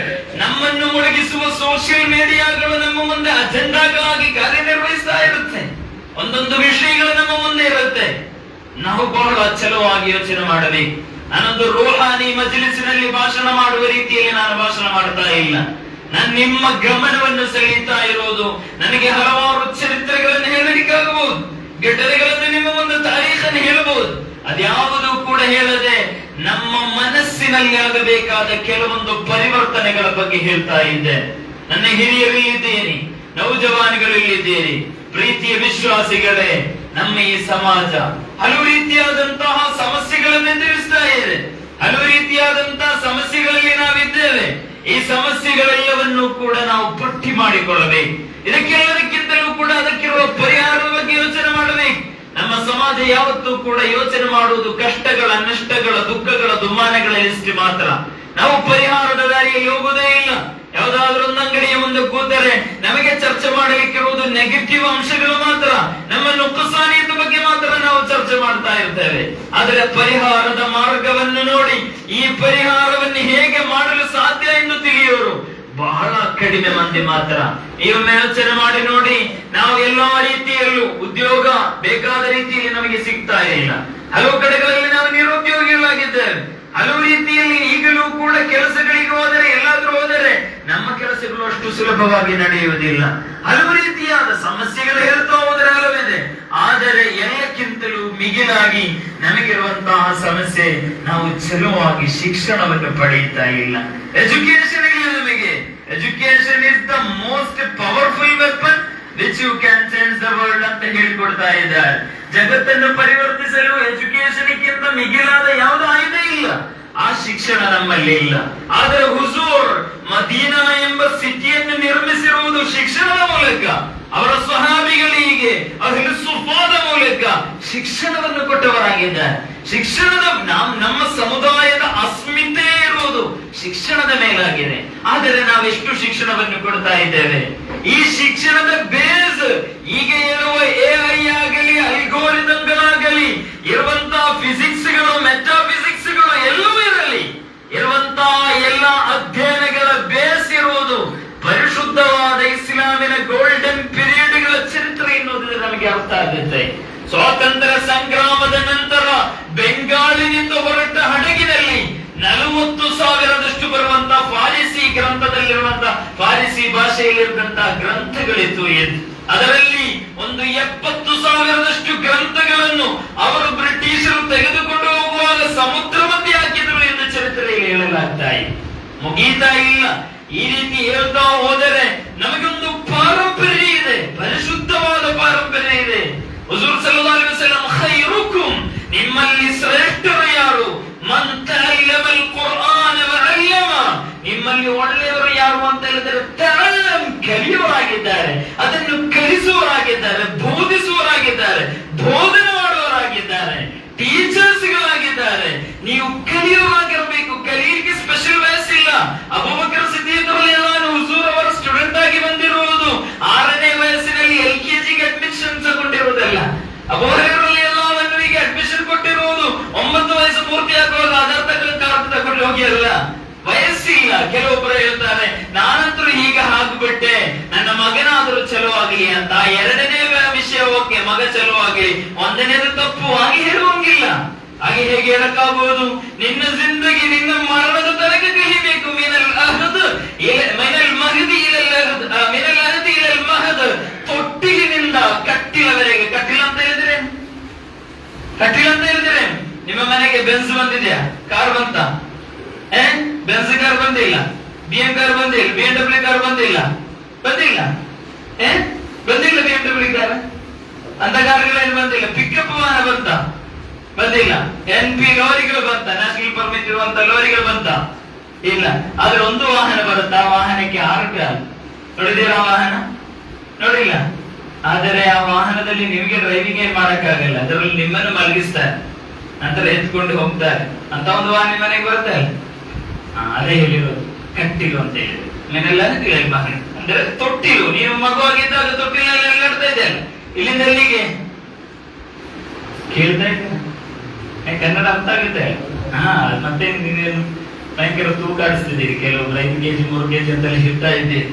ನಮ್ಮನ್ನು ಮುಳುಗಿಸುವ ಸೋಷಿಯಲ್ ಮೀಡಿಯಾಗಳು ನಮ್ಮ ಮುಂದೆ ಅಜೆಂಡಾಗಳಾಗಿ ಕಾರ್ಯನಿರ್ವಹಿಸ್ತಾ ಇರುತ್ತೆ. ಒಂದೊಂದು ವಿಷಯಗಳು ನಮ್ಮ ಮುಂದೆ ಇರುತ್ತೆ. ನಾವು ಬಹಳ ಚಲವಾಗಿ ಯೋಚನೆ ಮಾಡಬೇಕು. ನಾನೊಂದು ರೋಹಾನಿ ಮಜ್ಲಿಸಿನಲ್ಲಿ ಭಾಷಣ ಮಾಡುವ ರೀತಿಯಲ್ಲಿ ನಾನು ಭಾಷಣ ಮಾಡ್ತಾ ಇಲ್ಲ. ನಾನು ನಿಮ್ಮ ಗಮನವನ್ನು ಸೆಳೀತಾ ಇರೋದು, ನನಗೆ ಹಲವಾರು ಚರಿತ್ರೆಗಳನ್ನು ಹೇಳಲಿಕ್ಕಾಗಬಹುದು, ಘಟನೆಗಳನ್ನು ನಿಮ್ಮ ಒಂದು ತಾರೀಖನ್ನು ಹೇಳಬಹುದು. ಅದ್ಯಾವುದೂ ಕೂಡ ಹೇಳದೆ ನಮ್ಮ ಮನಸ್ಸಿನಲ್ಲಿ ಆಗಬೇಕಾದ ಕೆಲವೊಂದು ಪರಿವರ್ತನೆಗಳ ಬಗ್ಗೆ ಹೇಳ್ತಾ ಇದ್ದೆ. ನನ್ನ ಹಿರಿಯರು ಇಲ್ಲಿದ್ದೇನೆ, ನೌಜವಾನಿಗಳು ಇಲ್ಲಿದ್ದೀರಿ, ಪ್ರೀತಿಯ ವಿಶ್ವಾಸಿಗಳೇ. ನಮ್ಮ ಈ ಸಮಾಜ ಹಲವು ರೀತಿಯಾದಂತಹ ಸಮಸ್ಯೆಗಳನ್ನು ಎದುರಿಸ್ತಾ ಇದೆ. ಹಲವು ರೀತಿಯಾದಂತಹ ಸಮಸ್ಯೆಗಳಲ್ಲಿ ನಾವಿದ್ದೇವೆ. ಈ ಸಮಸ್ಯೆಗಳೆಲ್ಲವನ್ನೂ ಕೂಡ ನಾವು ಪಟ್ಟಿ ಮಾಡಿಕೊಳ್ಳಬೇಕು. ಇದಕ್ಕೆಲ್ಲದಕ್ಕಿಂತಲೂ ಕೂಡ ಅದಕ್ಕಿರುವ ಪರಿಹಾರದ ಬಗ್ಗೆ ಯೋಚನೆ ಮಾಡಬೇಕು. ನಮ್ಮ ಸಮಾಜ ಯಾವತ್ತೂ ಕೂಡ ಯೋಚನೆ ಮಾಡುವುದು ಕಷ್ಟಗಳ, ನಷ್ಟಗಳ, ದುಃಖಗಳ, ದುಮ್ಮಾನಗಳ ಲಿಸ್ಟ್ ಮಾತ್ರ. ನಾವು ಪರಿಹಾರದ ದಾರಿಯಲ್ಲಿ ಹೋಗುವುದೇ ಇಲ್ಲ. ಯಾವುದಾದ್ರೂ ಒಂದು ಅಂಗಡಿಯ ಮುಂದೆ ಕೂತರೆ ನಮಗೆ ಚರ್ಚೆ ಮಾಡಲಿಕ್ಕಿರುವುದು ನೆಗೆಟಿವ್ ಅಂಶಗಳು ಮಾತ್ರ. ನಮ್ಮ ನುಕ್ಸಾನಿಯದ ಬಗ್ಗೆ ಮಾತ್ರ ನಾವು ಚರ್ಚೆ ಮಾಡ್ತಾ ಇರ್ತೇವೆ. ಆದರೆ ಪರಿಹಾರದ ಮಾರ್ಗವನ್ನು ನೋಡಿ, ಈ ಪರಿಹಾರವನ್ನು ಹೇಗೆ ಮಾಡಲು ಸಾಧ್ಯ ಎಂದು ತಿಳಿಯೋರು ಬಹಳ ಕಡಿಮೆ ಮಂದಿ ಮಾತ್ರ. ನೀವೊಮ್ಮೆ ಯೋಚನೆ ಮಾಡಿ ನೋಡಿ, ನಾವು ಎಲ್ಲಾ ರೀತಿಯಲ್ಲೂ ಉದ್ಯೋಗ ಬೇಕಾದ ರೀತಿಯಲ್ಲಿ ನಮಗೆ ಸಿಗ್ತಾ ಇಲ್ಲ. ಹಲವು ಕಡೆಗಳಲ್ಲಿ ನಾವು ನಿರುದ್ಯೋಗಿಗಳಾಗಿದ್ದೇವೆ. ಹಲವು ರೀತಿಯಲ್ಲಿ ಈಗಲೂ ಕೂಡ ಕೆಲಸಗಳಿಗೆ ಹೋದರೆ, ಎಲ್ಲಾದ್ರೂ ಹೋದರೆ ನಮ್ಮ ಕೆಲಸಗಳು ಅಷ್ಟು ಸುಲಭವಾಗಿ ನಡೆಯುವುದಿಲ್ಲ. ಹಲವು ರೀತಿಯಾದ ಸಮಸ್ಯೆಗಳು ಹೇಳ್ತಾ ಹೋದರೆ ಹಲವಿದೆ. ಆದರೆ ಎಲ್ಲಕ್ಕಿಂತಲೂ ಮಿಗಿಲಾಗಿ ನಮಗಿರುವಂತಹ ಸಮಸ್ಯೆ, ನಾವು ಚಲುವಾಗಿ ಶಿಕ್ಷಣವನ್ನು ಪಡೆಯುತ್ತಾ ಇಲ್ಲ. ಎಜುಕೇಶನ್ ಇಲ್ಲ ನಮಗೆ. Education is the most powerful weapon which you can change the world ಅಂತ ಹೇಳಿಕೊಡ್ತಾ ಇದ್ದಾರೆ. ಜಗತ್ತನ್ನು ಪರಿವರ್ತಿಸಲು ಎಜುಕೇಶನ್ ಗಿಂತ ಮಿಗಿಲಾದ ಯಾವುದೋ ಆಯುಧ ಇಲ್ಲ. ಆ ಶಿಕ್ಷಣ ನಮ್ಮಲ್ಲಿ ಇಲ್ಲ. ಆದರೆ ಹುಜೂರ್ ಮದೀನಾ ಎಂಬ ಸಿಟಿಯನ್ನು ನಿರ್ಮಿಸಿರುವುದು ಶಿಕ್ಷಣದ ಮೂಲಕ. ಅವರ ಸ್ವಹಾಬಿಗಳಿಗೆ ಅಹ್ಲು ಸುಫಾದ ಮೂಲಕ ಶಿಕ್ಷಣವನ್ನು ಕೊಟ್ಟವರಾಗಿದ್ದಾರೆ. ಶಿಕ್ಷಣದ ನಮ್ಮ ಸಮುದಾಯದ ಅಸ್ಮಿತೆ ಇರುವುದು ಶಿಕ್ಷಣದ ಮೇಲಾಗಿದೆ. ಆದರೆ ನಾವೆಷ್ಟು ಶಿಕ್ಷಣವನ್ನು ಕೊಡ್ತಾ ಇದ್ದೇವೆ? ಈ ಶಿಕ್ಷಣದ ಬೇಸ್ ಈಗ ಇರುವ AI ಆಗಲಿ, ಅಲ್ಗೋರಿದಮ್ಗಳಾಗಲಿ, ಇರುವಂತಹ ಫಿಸಿಕ್ಸ್ಗಳು, ಮೆಟಾಫಿಸಿಕ್ಸ್ಗಳು ಎಲ್ಲವೂ ಇರಲಿ, ಇರುವಂತಹ ಎಲ್ಲ ಅಧ್ಯಯನಗಳ ಬೇಸ್ ಇರುವುದು ಪರಿಶುದ್ಧವಾದ ಇಸ್ಲಾಮಿನ ಗೋಲ್ಡನ್ ಪೀರಿಯಡ್ಗಳ ಚರಿತ್ರೆ ಎನ್ನುವುದರಿಂದ ನಮಗೆ ಅರ್ಥ ಆಗುತ್ತೆ. ಸ್ವಾತಂತ್ರ್ಯ ಸಂಗ್ರಾಮದ ನಂತರ ಬೆಂಗಾಲಿನಿಂದ ಹೊರಟ ಹಡಗಿನಲ್ಲಿ 40,000 ಬರುವಂತಹ ಫಾರಿಸಿ ಗ್ರಂಥದಲ್ಲಿರುವಂತಹ, ಫಾರಿಸಿ ಭಾಷೆಯಲ್ಲಿರುವಂತಹ ಗ್ರಂಥಗಳಿತ್ತು. ಅದರಲ್ಲಿ ಒಂದು 70,000 ಗ್ರಂಥಗಳನ್ನು ಅವರು ಬ್ರಿಟಿಷರು ತೆಗೆದುಕೊಂಡು ಹೋಗುವಾಗ ಸಮುದ್ರ ಮಧ್ಯೆ ಹಾಕಿದ್ರು ಎಂದು ಚರಿತ್ರೆಯಲ್ಲಿ ಹೇಳಲಾಗ್ತಾ ಇದೆ. ಮುಗೀತಾ ಇಲ್ಲ. ಈ ರೀತಿ ಹೇಳ್ತಾ ಹೋದರೆ ನಮಗೊಂದು ಪಾರಂಪರ್ಯ ಇದೆ, ಪರಿಶುದ್ಧವಾದ ಪಾರಂಪರ್ಯ ಇದೆ. ಹುಜೂರ್ ಸಲ್ಲಲ್ಲಾಹು ಅಲೈಹಿ ವಸಲ್ಲಂ ಖೈರುಕುಂ, ನಿಮ್ಮಲ್ಲಿ ಶ್ರೇಷ್ಠರು ಯಾರು? ಮನ್ ತಅಲ್ಲಮಲ್ ಕುರ್ಆನ ವ ಅಲ್ಲಮ, ನಿಮ್ಮಲ್ಲಿ ಒಳ್ಳೆಯವರು ಯಾರು ಅಂತ ಹೇಳಿದರೆ ತಅಲ್ಲಮ್, ಕಲಿಯುವವರಾಗಿದ್ದಾರೆ, ಅದನ್ನು ಕಲಿಸುವವರಾಗಿದ್ದಾರೆ, ಬೋಧಿಸುವವರಾಗಿದ್ದಾರೆ, ಬೋಧನೆ ಮಾಡುವವರಾಗಿದ್ದಾರೆ, ಟೀಚರ್ಸ್ಗಳಾಗಿದ್ದಾರೆ. ನೀವು ಕಲಿಯುವವರಾಗಿರಬೇಕು. ಕಲಿಯಲಿಕ್ಕೆ ಸ್ಪೆಷಲ್ ವಯಸ್ಸಿಲ್ಲ. ಅಬೂ ಹುರೈರರಲ್ಲಿ ಎಲ್ಲವನ್ನರಿಗೆ ಅಡ್ಮಿಷನ್ ಕೊಟ್ಟಿರುವುದು 9 ವಯಸ್ಸು ಪೂರ್ತಿಯಾಗುವಾಗ ಆಧಾರ್ ತಗೊಂಡು ಹೋಗಿ ಅಲ್ಲ, ವಯಸ್ಸಿಲ್ಲ. ಕೆಲವೊಬ್ಬರು ಹೇಳ್ತಾರೆ ನಾನಂತರೂ ಹೀಗೆ ಹಾಕ್ಬಿಟ್ಟೆ, ನನ್ನ ಮಗನಾದ್ರೂ ಚಲೋ ಆಗಲಿ ಅಂತ. ಎರಡನೇ ವಿಷಯ ಓಕೆ, ಮಗ ಚಲೋ ಆಗಲಿ, ಒಂದನೇದು ತಪ್ಪು, ಹಾಗೆ ಹೇಳುವಂಗಿಲ್ಲ. ಹಾಗೆ ಹೇಗೆ ಹೇಳಕ್ಕಾಗುವುದು? ನಿನ್ನ ಜಿಂದಗಿ ನಿನ್ನ ಮರಣದ ತನಕ ಕಲಿಬೇಕು. ಮಿನಲ್ ಅಹದ್ ಮಿನಲ್ ಮಹದಿ ಇಲಲ್ ಅಹದ್, ಮಿನಲ್ ಅಹದ್ ಇಲಲ್ ಮಹದ್, ತೊಟ್ಟಿಲಿನಿಂದ ಕಟ್ಟಿಲವರೆಗೆ. ಕಟ್ಟಿಲ ಅಂತ ಹೇಳಿದ್ರೆ ನಿಮ್ಮ ಮನೆಗೆ ಬೆನ್ಸ್ ಬಂದಿದ್ಯಾ? ಕಾರ್ ಬಂತ? ಬೆನ್ಸ್ ಕಾರ್ ಬಂದಿಲ್ಲ, BM ಕಾರ್ ಬಂದಿಲ್ಲ, BMW ಕಾರ್ ಬಂದಿಲ್ಲ, ಬಂದಿಲ್ಲ BMW ಕಾರ್ ಅಂತ ಕಾರ್ಗಳೇನು ಬಂದಿಲ್ಲ. ಪಿಕಪ್ ವಾಹನ ಬಂತ? ಬಂದಿಲ್ಲ. NP ಲೋರಿಗಳು ಬಂತ? ನ್ಯಾಷನಲ್ ಪರ್ಮಿಟ್ ಇರುವಂತ ಲೋರಿಗಳು ಬಂತ? ಇಲ್ಲ. ಆದ್ರೆ ಒಂದು ವಾಹನ ಬರುತ್ತಾ, ಆ ವಾಹನಕ್ಕೆ 6 ರೂಪಾಯಿ. ನೋಡಿದೀರಾ ವಾಹನ? ನೋಡಿಲ್ಲ. ಆದರೆ ಆ ವಾಹನದಲ್ಲಿ ನಿಮಗೆ ಡ್ರೈವಿಂಗ್ ಏನ್ ಮಾಡಕ್ಕಾಗಲ್ಲ, ಅದರಲ್ಲಿ ನಿಮ್ಮನ್ನು ಮಲಗಿಸ್ತಾರೆ, ನಂತರ ಎತ್ಕೊಂಡು ಹೋಗ್ತಾರೆ. ಅಂತ ಒಂದು ವಾಹನ ಮನೆಗೆ ಬರುತ್ತೆ. ಅದೇ ಹೇಳಿರೋದು ಕಟ್ಟಿಲು ಅಂತ ಹೇಳಿದ್ರು. ಮನೆಲ್ಲ ಮಹಡಿ ಅಂದ್ರೆ ತೊಟ್ಟಿಲು. ನೀವು ಮಗುವಾಗಿದ್ದಾಗ ತೊಟ್ಟಿಲಲ್ಲಿ ಎಲ್ಲಾಡ್ತಾ ಇದ್ದಲ್ಲ, ಇಲ್ಲಿಂದ ಎಲ್ಲಿಗೆ ಕೇಳ್ತಾ ಇದ್ದೆ. ಕನ್ನಡ ಅರ್ಥ ಆಗುತ್ತೆ. ಮತ್ತೆ ನೀವೇನು ಭಯಂಕರ ತೂಕ ಆಡಿಸ್ತಿದ್ದೀರಿ. ಕೆಲವೊಬ್ರು 5 kg 3 kg ಅಂತೆಲ್ಲ ಹೇಳ್ತಾ ಇದ್ದೀರಿ.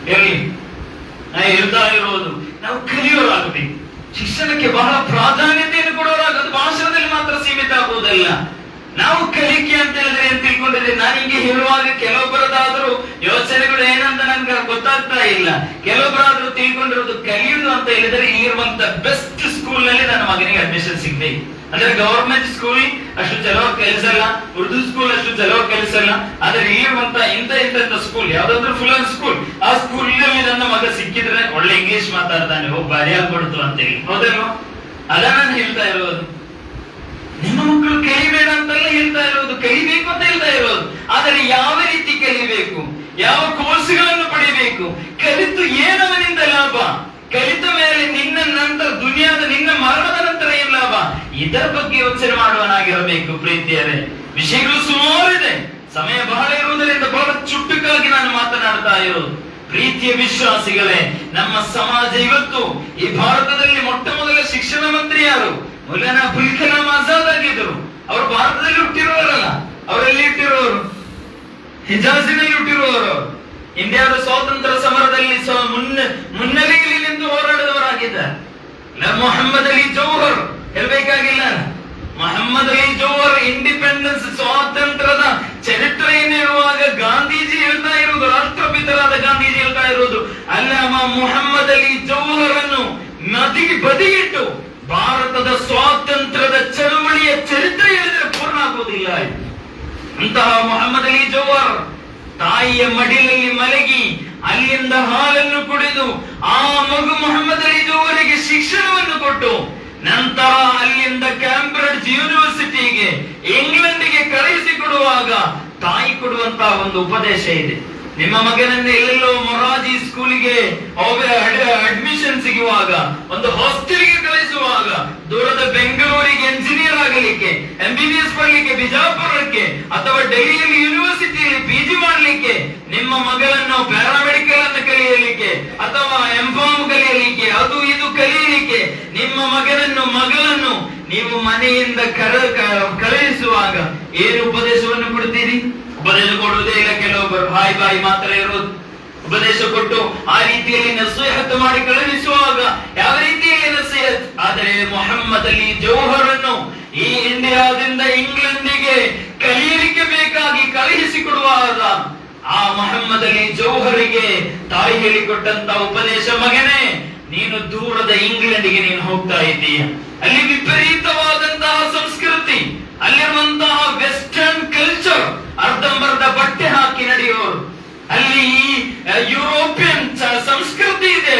ಹೇಳಿ, ಹೇಳ್ತಾ ಇರೋದು ನಾವು ಕಲಿಯೋರಾಗಬೇಕು. ಶಿಕ್ಷಣಕ್ಕೆ ಬಹಳ ಪ್ರಾಧಾನ್ಯತೆಯನ್ನು ಕೊಡೋರಾಗೋದು ಭಾಷಣದಲ್ಲಿ ಮಾತ್ರ ಸೀಮಿತ ಆಗುವುದಲ್ಲ. ನಾವು ಕಲಿಕೆ ಅಂತ ಹೇಳಿದ್ರೆ ಏನ್ ತಿಳ್ಕೊಂಡಿದ್ರೆ, ನಾನು ಹಿಂಗೆ ಹೇಳುವಾಗ ಕೆಲವೊಬ್ಬರದಾದ್ರೂ ಯೋಚನೆಗಳು ಏನಂತ ನನ್ಗೆ ಗೊತ್ತಾಗ್ತಾ ಇಲ್ಲ. ಕೆಲವೊಬ್ಬರಾದ್ರೂ ತಿಳ್ಕೊಂಡಿರೋದು ಕಲಿಯುವುದು ಅಂತ ಹೇಳಿದ್ರೆ ಇಲ್ಲಿರುವಂತ ಬೆಸ್ಟ್ ಸ್ಕೂಲ್ ನಲ್ಲಿ ನನ್ನ ಮಗನಿಗೆ ಅಡ್ಮಿಷನ್ ಸಿಗದೆ. ಅಂದ್ರೆ ಗವರ್ಮೆಂಟ್ ಸ್ಕೂಲ್ ಅಷ್ಟು ಚಲೋ ಕೆಲಸಲ್ಲ, ಉರ್ದು ಸ್ಕೂಲ್ ಅಷ್ಟು ಚಲೋ ಕೆಲಸಲ್ಲ. ಆದ್ರೆ ಇಲ್ಲಿರುವಂತ ಇಂಥ ಸ್ಕೂಲ್ ಯಾವ್ದಾದ್ರು ಫುಲ್ ಸ್ಕೂಲ್, ಆ ಸ್ಕೂಲ್ ನಲ್ಲಿ ನನ್ನ ಮಗ ಸಿಕ್ಕಿದ್ರೆ ಒಳ್ಳೆ ಇಂಗ್ಲಿಷ್ ಮಾತಾಡ್ತಾನೆ, ಹೋಗಿ ಬಾರಿ ಆಗ್ಬಿಡ್ತು ಅಂತ ಹೇಳಿ. ಹೌದಲ್ವಾ? ಅದನ್ನ ನಾನು ಹೇಳ್ತಾ ಇರೋದು. ನಿಮ್ಮ ಮಕ್ಕಳು ಕಲಿಬೇಡ ಅಂತೆಲ್ಲ ಹೇಳ್ತಾ ಇರೋದು, ಕಲಿಬೇಕು ಅಂತ ಹೇಳ್ತಾ ಇರೋದು. ಆದರೆ ಯಾವ ರೀತಿ ಕಲಿಬೇಕು, ಯಾವ ಕೋರ್ಸ್ಗಳನ್ನು ಪಡಿಬೇಕು, ಕಲಿತು ಏನವನಿಂದ ಲಾಭ, ಕಲಿತ ಮೇಲೆ ನಿನ್ನ ನಂತರ ದುನಿಯಾದ ನಿನ್ನ ಮರಣದ ನಂತರ ಏನ್ ಲಾಭ, ಇದರ ಬಗ್ಗೆ ಯೋಚನೆ ಮಾಡುವನಾಗಿರಬೇಕು. ಪ್ರೀತಿಯರೇ, ವಿಷಯಗಳು ಸುಮಾರಿದೆ, ಸಮಯ ಬಹಳ ಇರುವುದರಿಂದ ಬಹಳ ಚುಟುಕಾಗಿ ನಾನು ಮಾತನಾಡ್ತಾ ಇರೋದು. ಪ್ರೀತಿಯ ವಿಶ್ವಾಸಿಗಳೇ, ನಮ್ಮ ಸಮಾಜ ಇವತ್ತು ಈ ಭಾರತದಲ್ಲಿ ಮೊಟ್ಟ ಮೊದಲ ಶಿಕ್ಷಣ ಮಂತ್ರಿ ಯಾರು? ಮೌಲಾನಾ ಅಬುಲ್ ಕಲಾಂ ಆಜಾದ್ ಆಗಿದ್ರು. ಅವರು ಭಾರತದಲ್ಲಿ ಹುಟ್ಟಿರುವವರಲ್ಲ, ಅವರಲ್ಲಿ ಹುಟ್ಟಿರುವವರು ಹಿಜಾಜಿನಲ್ಲಿ ಹುಟ್ಟಿರುವವರು. ಇಂಡಿಯಾದ ಸ್ವಾತಂತ್ರ್ಯ ಸಮರದಲ್ಲಿ ಮುನ್ನಡೆಯಲ್ಲಿ ನಿಂತು ಹೋರಾಡಿದವರಾಗಿದ್ದಾರೆ. ಮೊಹಮ್ಮದ್ ಅಲಿ ಜೌಹರ್ ಹೇಳ್ಬೇಕಾಗಿಲ್ಲ. ಮೊಹಮ್ಮದ್ ಅಲಿ ಜೌಹರ್ ಇಂಡಿಪೆಂಡೆನ್ಸ್ ಸ್ವಾತಂತ್ರ್ಯದ ಚರಿತ್ರೆಯನ್ನು ಹೇಳುವಾಗ ಗಾಂಧೀಜಿ ಹೇಳ್ತಾ ಇರುವುದು, ರಾಷ್ಟ್ರಪಿತರಾದ ಗಾಂಧೀಜಿ ಹೇಳ್ತಾ ಇರುವುದು, ಅಲ್ಲಾಮಾ ಮೊಹಮ್ಮದ್ ಅಲಿ ಜೌಹರ್ ಅನ್ನು ನದಿಗೆ ಬದಿಗಿಟ್ಟು ಭಾರತದ ಸ್ವಾತಂತ್ರ್ಯದ ಚಳವಳಿಯ ಚರಿತ್ರೆ ಹೇಳಿದ್ರೆ ಪೂರ್ಣ ಆಗುವುದಿಲ್ಲ. ಅಂತಹ ಮೊಹಮ್ಮದ್ ಅಲಿ ಜೌಹರ್ ತಾಯಿಯ ಮಡಿಲಲ್ಲಿ ಮಲಗಿ ಅಲ್ಲಿಂದ ಹಾಲನ್ನು ಕುಡಿದು ಆ ಮಗು ಮೊಹಮ್ಮದ್ ಅಲಿ ಜೌಹರಿಗೆ ಶಿಕ್ಷಣವನ್ನು ಕೊಟ್ಟು ನಂತರ ಅಲ್ಲಿಂದ ಕ್ಯಾಂಬ್ರಿಡ್ಜ್ ಯೂನಿವರ್ಸಿಟಿಗೆ ಇಂಗ್ಲೆಂಡ್ಗೆ ಕಳುಹಿಸಿಕೊಡುವಾಗ ತಾಯಿ ಕೊಡುವಂತಹ ಒಂದು ಉಪದೇಶ ಇದೆ. ನಿಮ್ಮ ಮಗನನ್ನು ಎಲ್ಲೆಲ್ಲೋ ಮೊರಾರ್ಜಿ ಸ್ಕೂಲಿಗೆ ಅಡ್ಮಿಷನ್ ಸಿಗುವಾಗ, ಒಂದು ಹಾಸ್ಟೆಲ್ಗೆ ಕಳಿಸುವಾಗ, ದೂರದ ಬೆಂಗಳೂರಿಗೆ ಎಂಜಿನಿಯರ್ ಆಗಲಿಕ್ಕೆ, MBBS ಪಡಲಿಕ್ಕೆ ಬಿಜಾಪುರಕ್ಕೆ, ಅಥವಾ ಡೆಲ್ಲಿಯಲ್ಲಿ ಯೂನಿವರ್ಸಿಟಿಯಲ್ಲಿ PG ಮಾಡಲಿಕ್ಕೆ, ನಿಮ್ಮ ಮಗಳನ್ನು ಪ್ಯಾರಾಮೆಡಿಕಲ್ ಅನ್ನು ಕಲಿಯಲಿಕ್ಕೆ ಅಥವಾ M.Pharm ಕಲಿಯಲಿಕ್ಕೆ, ಅದು ಇದು ಕಲಿಯಲಿಕ್ಕೆ ನಿಮ್ಮ ಮಗಳನ್ನು ನೀವು ಮನೆಯಿಂದ ಕಳುಹಿಸುವಾಗ ಏನು ಉಪದೇಶವನ್ನು ಕೊಡ್ತೀರಿ? ಉಪದೇಶ ಕೊಡುವುದೇ ಇಲ್ಲ. ಕೆಲವೊಬ್ಬರು ಬಾಯಿ ಮಾತ್ರ ಇರೋದು. ಉಪದೇಶ ಕೊಟ್ಟು ಆ ರೀತಿಯಲ್ಲಿ ನಸೀಹತ್ ಮಾಡಿ ಕಳುಹಿಸುವಾಗ ಯಾವ ರೀತಿಯಲ್ಲಿ ನಸೀಹತ್. ಆದರೆ ಮೊಹಮ್ಮದ್ ಅಲಿ ಜೌಹರ್ ಅನ್ನು ಈ ಇಂಡಿಯಾದಿಂದ ಇಂಗ್ಲೆಂಡಿಗೆ ಕಲಿಯಲಿಕ್ಕೆ ಬೇಕಾಗಿ ಕಳುಹಿಸಿಕೊಡುವಾಗ ಆ ಮೊಹಮ್ಮದ್ ಅಲಿ ಜೌಹರಿಗೆ ತಾಯಿ ಹೇಳಿಕೊಟ್ಟಂತ ಉಪದೇಶ, ಮಗನೇ ನೀನು ದೂರದ ಇಂಗ್ಲೆಂಡ್ಗೆ ನೀನು ಹೋಗ್ತಾ ಇದ್ದೀಯ, ಅಲ್ಲಿ ವಿಪರೀತವಾದಂತಹ ಸಂಸ್ಕೃತಿ, ಅಲ್ಲಿರುವಂತಹ ವೆಸ್ಟರ್ನ್ ಕಲ್ಚರ್, ಅರ್ಧಂಬರ್ಧ ಬಟ್ಟೆ ಹಾಕಿ ನಡೆಯುವವರು, ಅಲ್ಲಿ ಯುರೋಪಿಯನ್ ಸಂಸ್ಕೃತಿ ಇದೆ,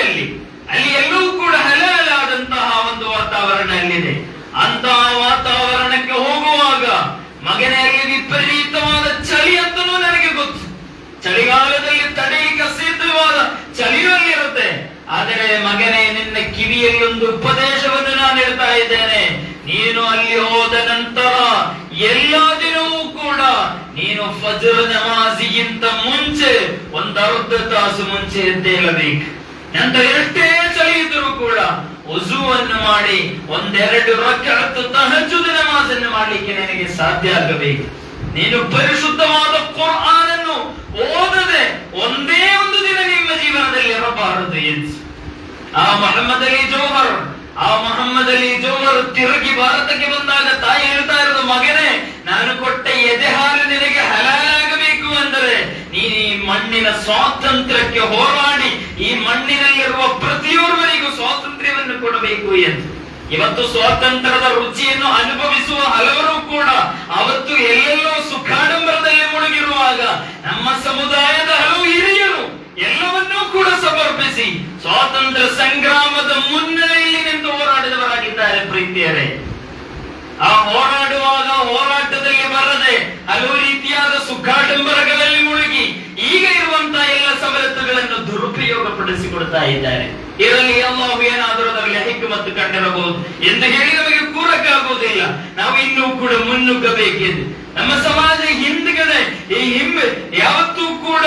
ಅಲ್ಲಿ ಎಲ್ಲವೂ ಕೂಡ ಹಲಾಲಾದಂತಹ ಒಂದು ವಾತಾವರಣ ಅಲ್ಲಿದೆ. ಅಂತಹ ವಾತಾವರಣಕ್ಕೆ ಹೋಗುವಾಗ ಮಗನೇ ಅಲ್ಲಿ ವಿಪರೀತವಾದ ಚಳಿ ಅಂತನೂ ನನಗೆ ಗೊತ್ತು. ಚಳಿಗಾಲದಲ್ಲಿ ತಡೆಯಲಿಕ್ಕೆ ಅಸಾಧ್ಯವಾದ ಚಳಿಯಲ್ಲಿ ಇರುತ್ತೆ. ಆದರೆ ಮಗನೇ, ನಿನ್ನ ಕಿವಿಯಲ್ಲಿ ಒಂದು ಉಪದೇಶವನ್ನು ನಾನು ಹೇಳ್ತಾ ಇದ್ದೇನೆ. ನೀನು ಅಲ್ಲಿ ಹೋದ ನಂತರ ಎಲ್ಲಾ ದಿನವೂ ಕೂಡ ನೀನು ಫಜರ್ ನಮಾಜಿಗಿಂತ ಮುಂಚೆ ಒಂದು ಅರ್ಧ ತಾಸು ಮುಂಚೆ ಎದ್ದೇಳಬೇಕು. ನಂತರ ಎಷ್ಟೇ ಚಳಿ ಇದ್ರೂ ಕೂಡ ಉಜುವನ್ನು ಮಾಡಿ ಒಂದೆರಡು ರಕ್ಅತ್ ತಹಜ್ಜುದ್ ನಮಾಜನ್ನು ಮಾಡಲಿಕ್ಕೆ ನಿನಗೆ ಸಾಧ್ಯ ಆಗಬೇಕು. ನೀನು ಪರಿಶುದ್ಧವಾದ ಕುರ್ಆನ್ ಅನ್ನು ಓದದೆ ಒಂದೇ ಒಂದು ದಿನ ನಿಮ್ಮ ಜೀವನದಲ್ಲಿ ಇರಬಾರದು ಎಂದು ಮೊಹಮ್ಮದ್ ಅಲಿ ಜೋಹರ್ ತಿರುಗಿ ಭಾರತಕ್ಕೆ ಬಂದಾಗ ತಾಯಿ ಹೇಳ್ತಾ ಇರೋದು, ಮಗನೇ, ನಾನು ಕೊಟ್ಟ ಎದೆ ಹಾಲು ನಿನಗೆ ಹಲಾಲಾಗಬೇಕು ಅಂದರೆ ನೀನು ಈ ಮಣ್ಣಿನ ಸ್ವಾತಂತ್ರ್ಯಕ್ಕೆ ಹೋರಾಡಿ ಈ ಮಣ್ಣಿನಲ್ಲಿರುವ ಪ್ರತಿಯೊಬ್ಬರಿಗೂ ಸ್ವಾತಂತ್ರ್ಯವನ್ನು ಕೊಡಬೇಕು ಎಂದು. ಇವತ್ತು ಸ್ವಾತಂತ್ರ್ಯದ ರುಚಿಯನ್ನು ಅನುಭವಿಸುವ ಹಲವರು ಕೂಡ ಅವತ್ತು ಎಲ್ಲೆಲ್ಲೋ ಸುಖಾಡಂಬರದಲ್ಲಿ ಮುಳುಗಿರುವಾಗ ನಮ್ಮ ಸಮುದಾಯದ ಹಲವು ಹಿರಿಯರು ಎಲ್ಲವನ್ನೂ ಕೂಡ ಸಮರ್ಪಿಸಿ ಸ್ವಾತಂತ್ರ್ಯ ಸಂಗ್ರಾಮದ ಮುನ್ನೆಲೆಯಲ್ಲಿ ನಿಂತು ಹೋರಾಡಿದವರಾಗಿದ್ದಾರೆ ಪ್ರೀತಿಯರೇ. ಆ ಹೋರಾಡುವಾಗ ಹೋರಾಟದಲ್ಲಿ ಬರದೆ ಹಲವು ರೀತಿಯಾದ ಸುಖಾಡಂಬರಗಳಲ್ಲಿ ಮುಳುಗಿ ಈಗ ಇರುವಂತಹ ಎಲ್ಲ ಸವಲತ್ತುಗಳನ್ನು ದುರುಪಯೋಗ ಪಡಿಸಿಕೊಡ್ತಾ ಇದ್ದಾರೆ. ಇದರಲ್ಲಿ ಅಲ್ಲಾಹು ಏನಾದರೂ ಅದರಲ್ಲಿ ಹಿಕ್ಮತ್ ಕಂಡಿರಬಹುದು ಎಂದು ಹೇಳಿ ನಮಗೆ ಕೂರಕ್ಕಾಗುವುದಿಲ್ಲ. ನಾವು ಇನ್ನೂ ಕೂಡ ಮುನ್ನುಗ್ಗಬೇಕೆಂದು ನಮ್ಮ ಸಮಾಜ ಹಿಂದ್ಗಡೆ ಈ ಹಿಂದೆ ಯಾವತ್ತೂ ಕೂಡ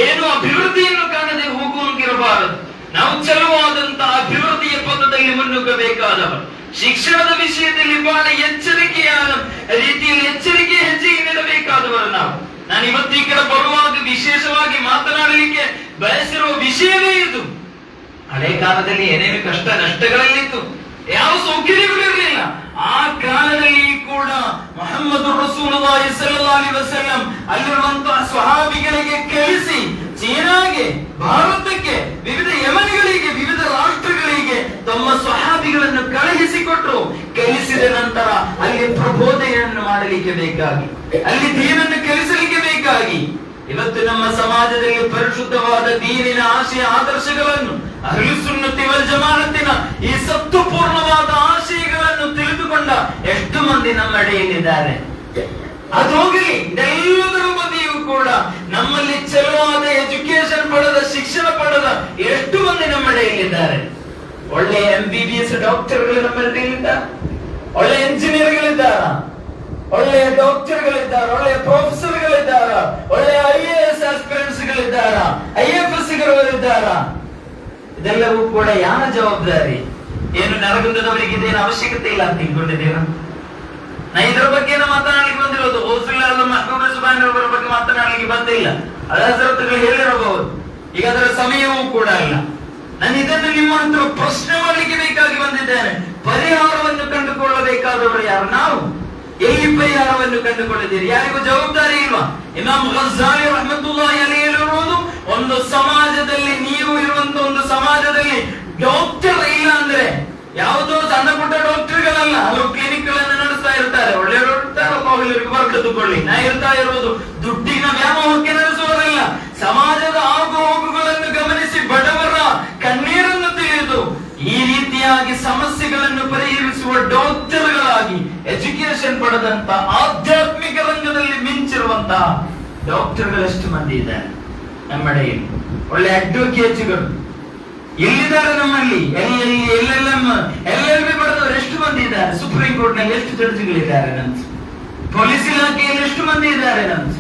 ಏನು ಅಭಿವೃದ್ಧಿಯನ್ನು ಕಾಣದೆ ಹೋಗುವಂತಿರಬಾರದು. ನಾವು ಚಲುವಾದಂತಹ ಅಭಿವೃದ್ಧಿಯ ಪಥದಲ್ಲಿ ಮುನ್ನುಗ್ಗಬೇಕಾದವರು. ಶಿಕ್ಷಣದ ವಿಷಯದಲ್ಲಿ ಬಹಳ ಎಚ್ಚರಿಕೆಯಾದ ರೀತಿಯಲ್ಲಿ ಎಚ್ಚರಿಕೆ ಹೆಜ್ಜೆ ನೀಡಬೇಕಾದವರು ನಾವು. ನಾನು ಇವತ್ತು ಈ ಕಡೆ ಬರುವಾಗ ವಿಶೇಷವಾಗಿ ಮಾತನಾಡಲಿಕ್ಕೆ ಬಯಸಿರುವ ವಿಷಯವೇ ಇದು. ಹಳೆ ಕಾಲದಲ್ಲಿ ಏನೇನು ಕಷ್ಟ ನಷ್ಟಗಳಲ್ಲಿತ್ತು, ಯಾವ ಸೌಕರ್ಯಗಳು ಇರಲಿಲ್ಲ. ಆ ಕಾಲದಲ್ಲಿ ಕೂಡ ಮುಹಮ್ಮದ್ ರಸೂಲುಲ್ಲಾಹಿ ಸಲ್ಲಲ್ಲಾಹು ಅಲೈಹಿ ವಸಲ್ಲಂ ಅಲ್ಲಿರುವಂತಹ ಸ್ವಹಾಬಿಗಳಿಗೆ ಕಳಿಸಿ ಚೀನಾಗೆ, ಭಾರತಕ್ಕೆ, ವಿವಿಧ ಯಮನ್ಗಳಿಗೆ, ವಿವಿಧ ರಾಷ್ಟ್ರಗಳಿಗೆ ತಮ್ಮ ಸ್ವಹಾಬಿಗಳನ್ನು ಕಳುಹಿಸಿಕೊಟ್ರು. ಕಲಿಸಿದ ನಂತರ ಅಲ್ಲಿ ಪ್ರಬೋಧನೆಯನ್ನು ಮಾಡಲಿಕ್ಕೆ ಬೇಕಾಗಿ, ಅಲ್ಲಿ ದೀನನ್ನು ಕಲಿಸಲಿಕ್ಕೆ ಬೇಕಾಗಿ ಇವತ್ತು ನಮ್ಮ ಸಮಾಜದಲ್ಲಿ ಪರಿಶುದ್ಧವಾದ ದೀನಿನ ಆಶಯ ಆದರ್ಶಗಳನ್ನು, ಅಹ್ಲು ಸುನ್ನತಿ ವಲ್ ಜಮಾಅತಿನ ಈ ಸತ್ವಪೂರ್ಣವಾದ ಆಶಯಗಳನ್ನು ತಿಳಿದುಕೊಂಡ ಎಷ್ಟು ಮಂದಿ ನಮ್ಮ ನಡೆಯಲಿದ್ದಾರೆ. ಅದು ಹೋಗಲಿ, ಇದೆಲ್ಲದರ ಬದಿಯೂ ಕೂಡ ನಮ್ಮಲ್ಲಿ ಚಲುವಾದ ಎಜುಕೇಶನ್ ಪಡೆದ, ಶಿಕ್ಷಣ ಪಡೆದ ಎಷ್ಟು ಮಂದಿ ನಮ್ಮ ನಡೆಯಲಿದ್ದಾರೆ. ಒಳ್ಳೆಯ MBBS ಡಾಕ್ಟರ್ಗಳು ನಮ್ಮಲ್ಲಿದ್ದಾರೆ, ಒಳ್ಳೆಯ ಇಂಜಿನಿಯರ್ಗಳಿದ್ದಾರ, ಒಳ್ಳೆಯ ಡಾಕ್ಟರ್ಗಳಿದ್ದಾರೆ, ಒಳ್ಳೆಯ ಪ್ರೊಫೆಸರ್ಗಳಿದ್ದಾರ, ಒಳ್ಳೆಯ IAS ಆಸ್ಪಿರೆಂಟ್ಸ್ಗಳಿದ್ದಾರ, IFSಗಳಿದ್ದಾರ. ಇದೆಲ್ಲವೂ ಕೂಡ ಯಾರ ಜವಾಬ್ದಾರಿ? ಏನು ನರಗುಂದದವರಿಗೆ ಇದೇನು ಅವಶ್ಯಕತೆ ಇಲ್ಲ ಅಂತ ತಿಳ್ಕೊಂಡಿದ್ದೀರಾ? ನಾ ಇದರ ಬಗ್ಗೆ ಮಾತನಾಡಲಿಕ್ಕೆ ಬಂದಿರೋದು. ಮಹಬೂಬ್ ಸುಬ್ಹಾನ್ ಅವರ ಬಗ್ಗೆ ಮಾತನಾಡಲಿಕ್ಕೆ ಬಂದಿಲ್ಲ. ಹಜರತ್ಗಳು ಹೇಳಿರಬಹುದು, ಈಗ ಅದರ ಸಮಯವೂ ಕೂಡ ಇಲ್ಲ. ನಾನು ಇದನ್ನು ನಿಮ್ಮ ಹತ್ರ ಪ್ರಶ್ನೆ ಮಾಡಲಿಕ್ಕೆ ಬೇಕಾಗಿ ಬಂದಿದ್ದೇನೆ. ಪರಿಹಾರವನ್ನು ಕಂಡುಕೊಳ್ಳಬೇಕಾದವರು ಯಾರು? ನಾವು. ಎಲ್ಲಿ ಪರಿಹಾರವನ್ನು ಕಂಡುಕೊಂಡಿದ್ದೀರಿ? ಯಾರಿಗೂ ಜವಾಬ್ದಾರಿ ಇಲ್ವಾ? ಇಮಾಮ್ ಗಜ್ಜಾಲಿ ರಹಮತುಲ್ಲಾಹಿ ಅಲೈಹಿ ಹೇಳಿರುವುದು, ಒಂದು ಸಮಾಜದಲ್ಲಿ, ನೀವು ಇರುವಂತ ಒಂದು ಸಮಾಜದಲ್ಲಿ ಡಾಕ್ಟರ್ ಇಲ್ಲ ಅಂದ್ರೆ, ಯಾವುದೋ ಸಣ್ಣ ಪುಟ್ಟ ಡಾಕ್ಟರ್ಗಳಲ್ಲ, ಹಲವು ಕ್ಲಿನಿಕ್ ಗಳನ್ನು ನಡೆಸ್ತಾ ಇರ್ತಾರೆ, ಒಳ್ಳೆಯವರು ಇರ್ತಾರೆ, ಎಲ್ಲರಿಗೂ ಬರ್ಕತ್ತುಕೊಳ್ಳಿ. ನಾ ಹೇಳ್ತಾ ಇರುವುದು ದುಡ್ಡಿನ ವ್ಯಾಮೋಹಕ್ಕೆ ನಡೆಸುವುದಲ್ಲ, ಸಮಾಜದ ಆಗು ಹೋಗುಗಳನ್ನು ಗಮನಿಸಿ ಬಡವರ ಕಣ್ಣೀರನ್ನು ತಿಳಿದು ಈ ರೀತಿಯಾಗಿ ಸಮಸ್ಯೆಗಳನ್ನು ಪರಿಹರಿಸುವ ಡಾಕ್ಟರ್ಗಳಾಗಿ ಎಜುಕೇಶನ್ ಪಡೆದಂತ ಆಧ್ಯಾತ್ಮಿಕ ರಂಗದಲ್ಲಿ ಮಿಂಚಿರುವಂತಹ ಡಾಕ್ಟರ್ಗಳಷ್ಟು ಮಂದಿ ಇದ್ದಾರೆ ನಮ್ಮಡೆಯಲ್ಲಿ. ಒಳ್ಳೆ ಅಡ್ವೊಕೇಟ್ಗಳು ಎಲ್ಲಿದ್ದಾರೆ ನಮ್ಮಲ್ಲಿ? LLB ಪಡೆದವರು ಎಷ್ಟು ಮಂದಿ ಇದ್ದಾರೆ? ಸುಪ್ರೀಂ ಕೋರ್ಟ್ ನಲ್ಲಿ ಎಷ್ಟು ಜಡ್ಜ್ಗಳಿದ್ದಾರೆ ನಂತ? ಪೊಲೀಸ್ ಇಲಾಖೆಯಲ್ಲಿ ಎಷ್ಟು ಮಂದಿ ಇದ್ದಾರೆ ನಂತ?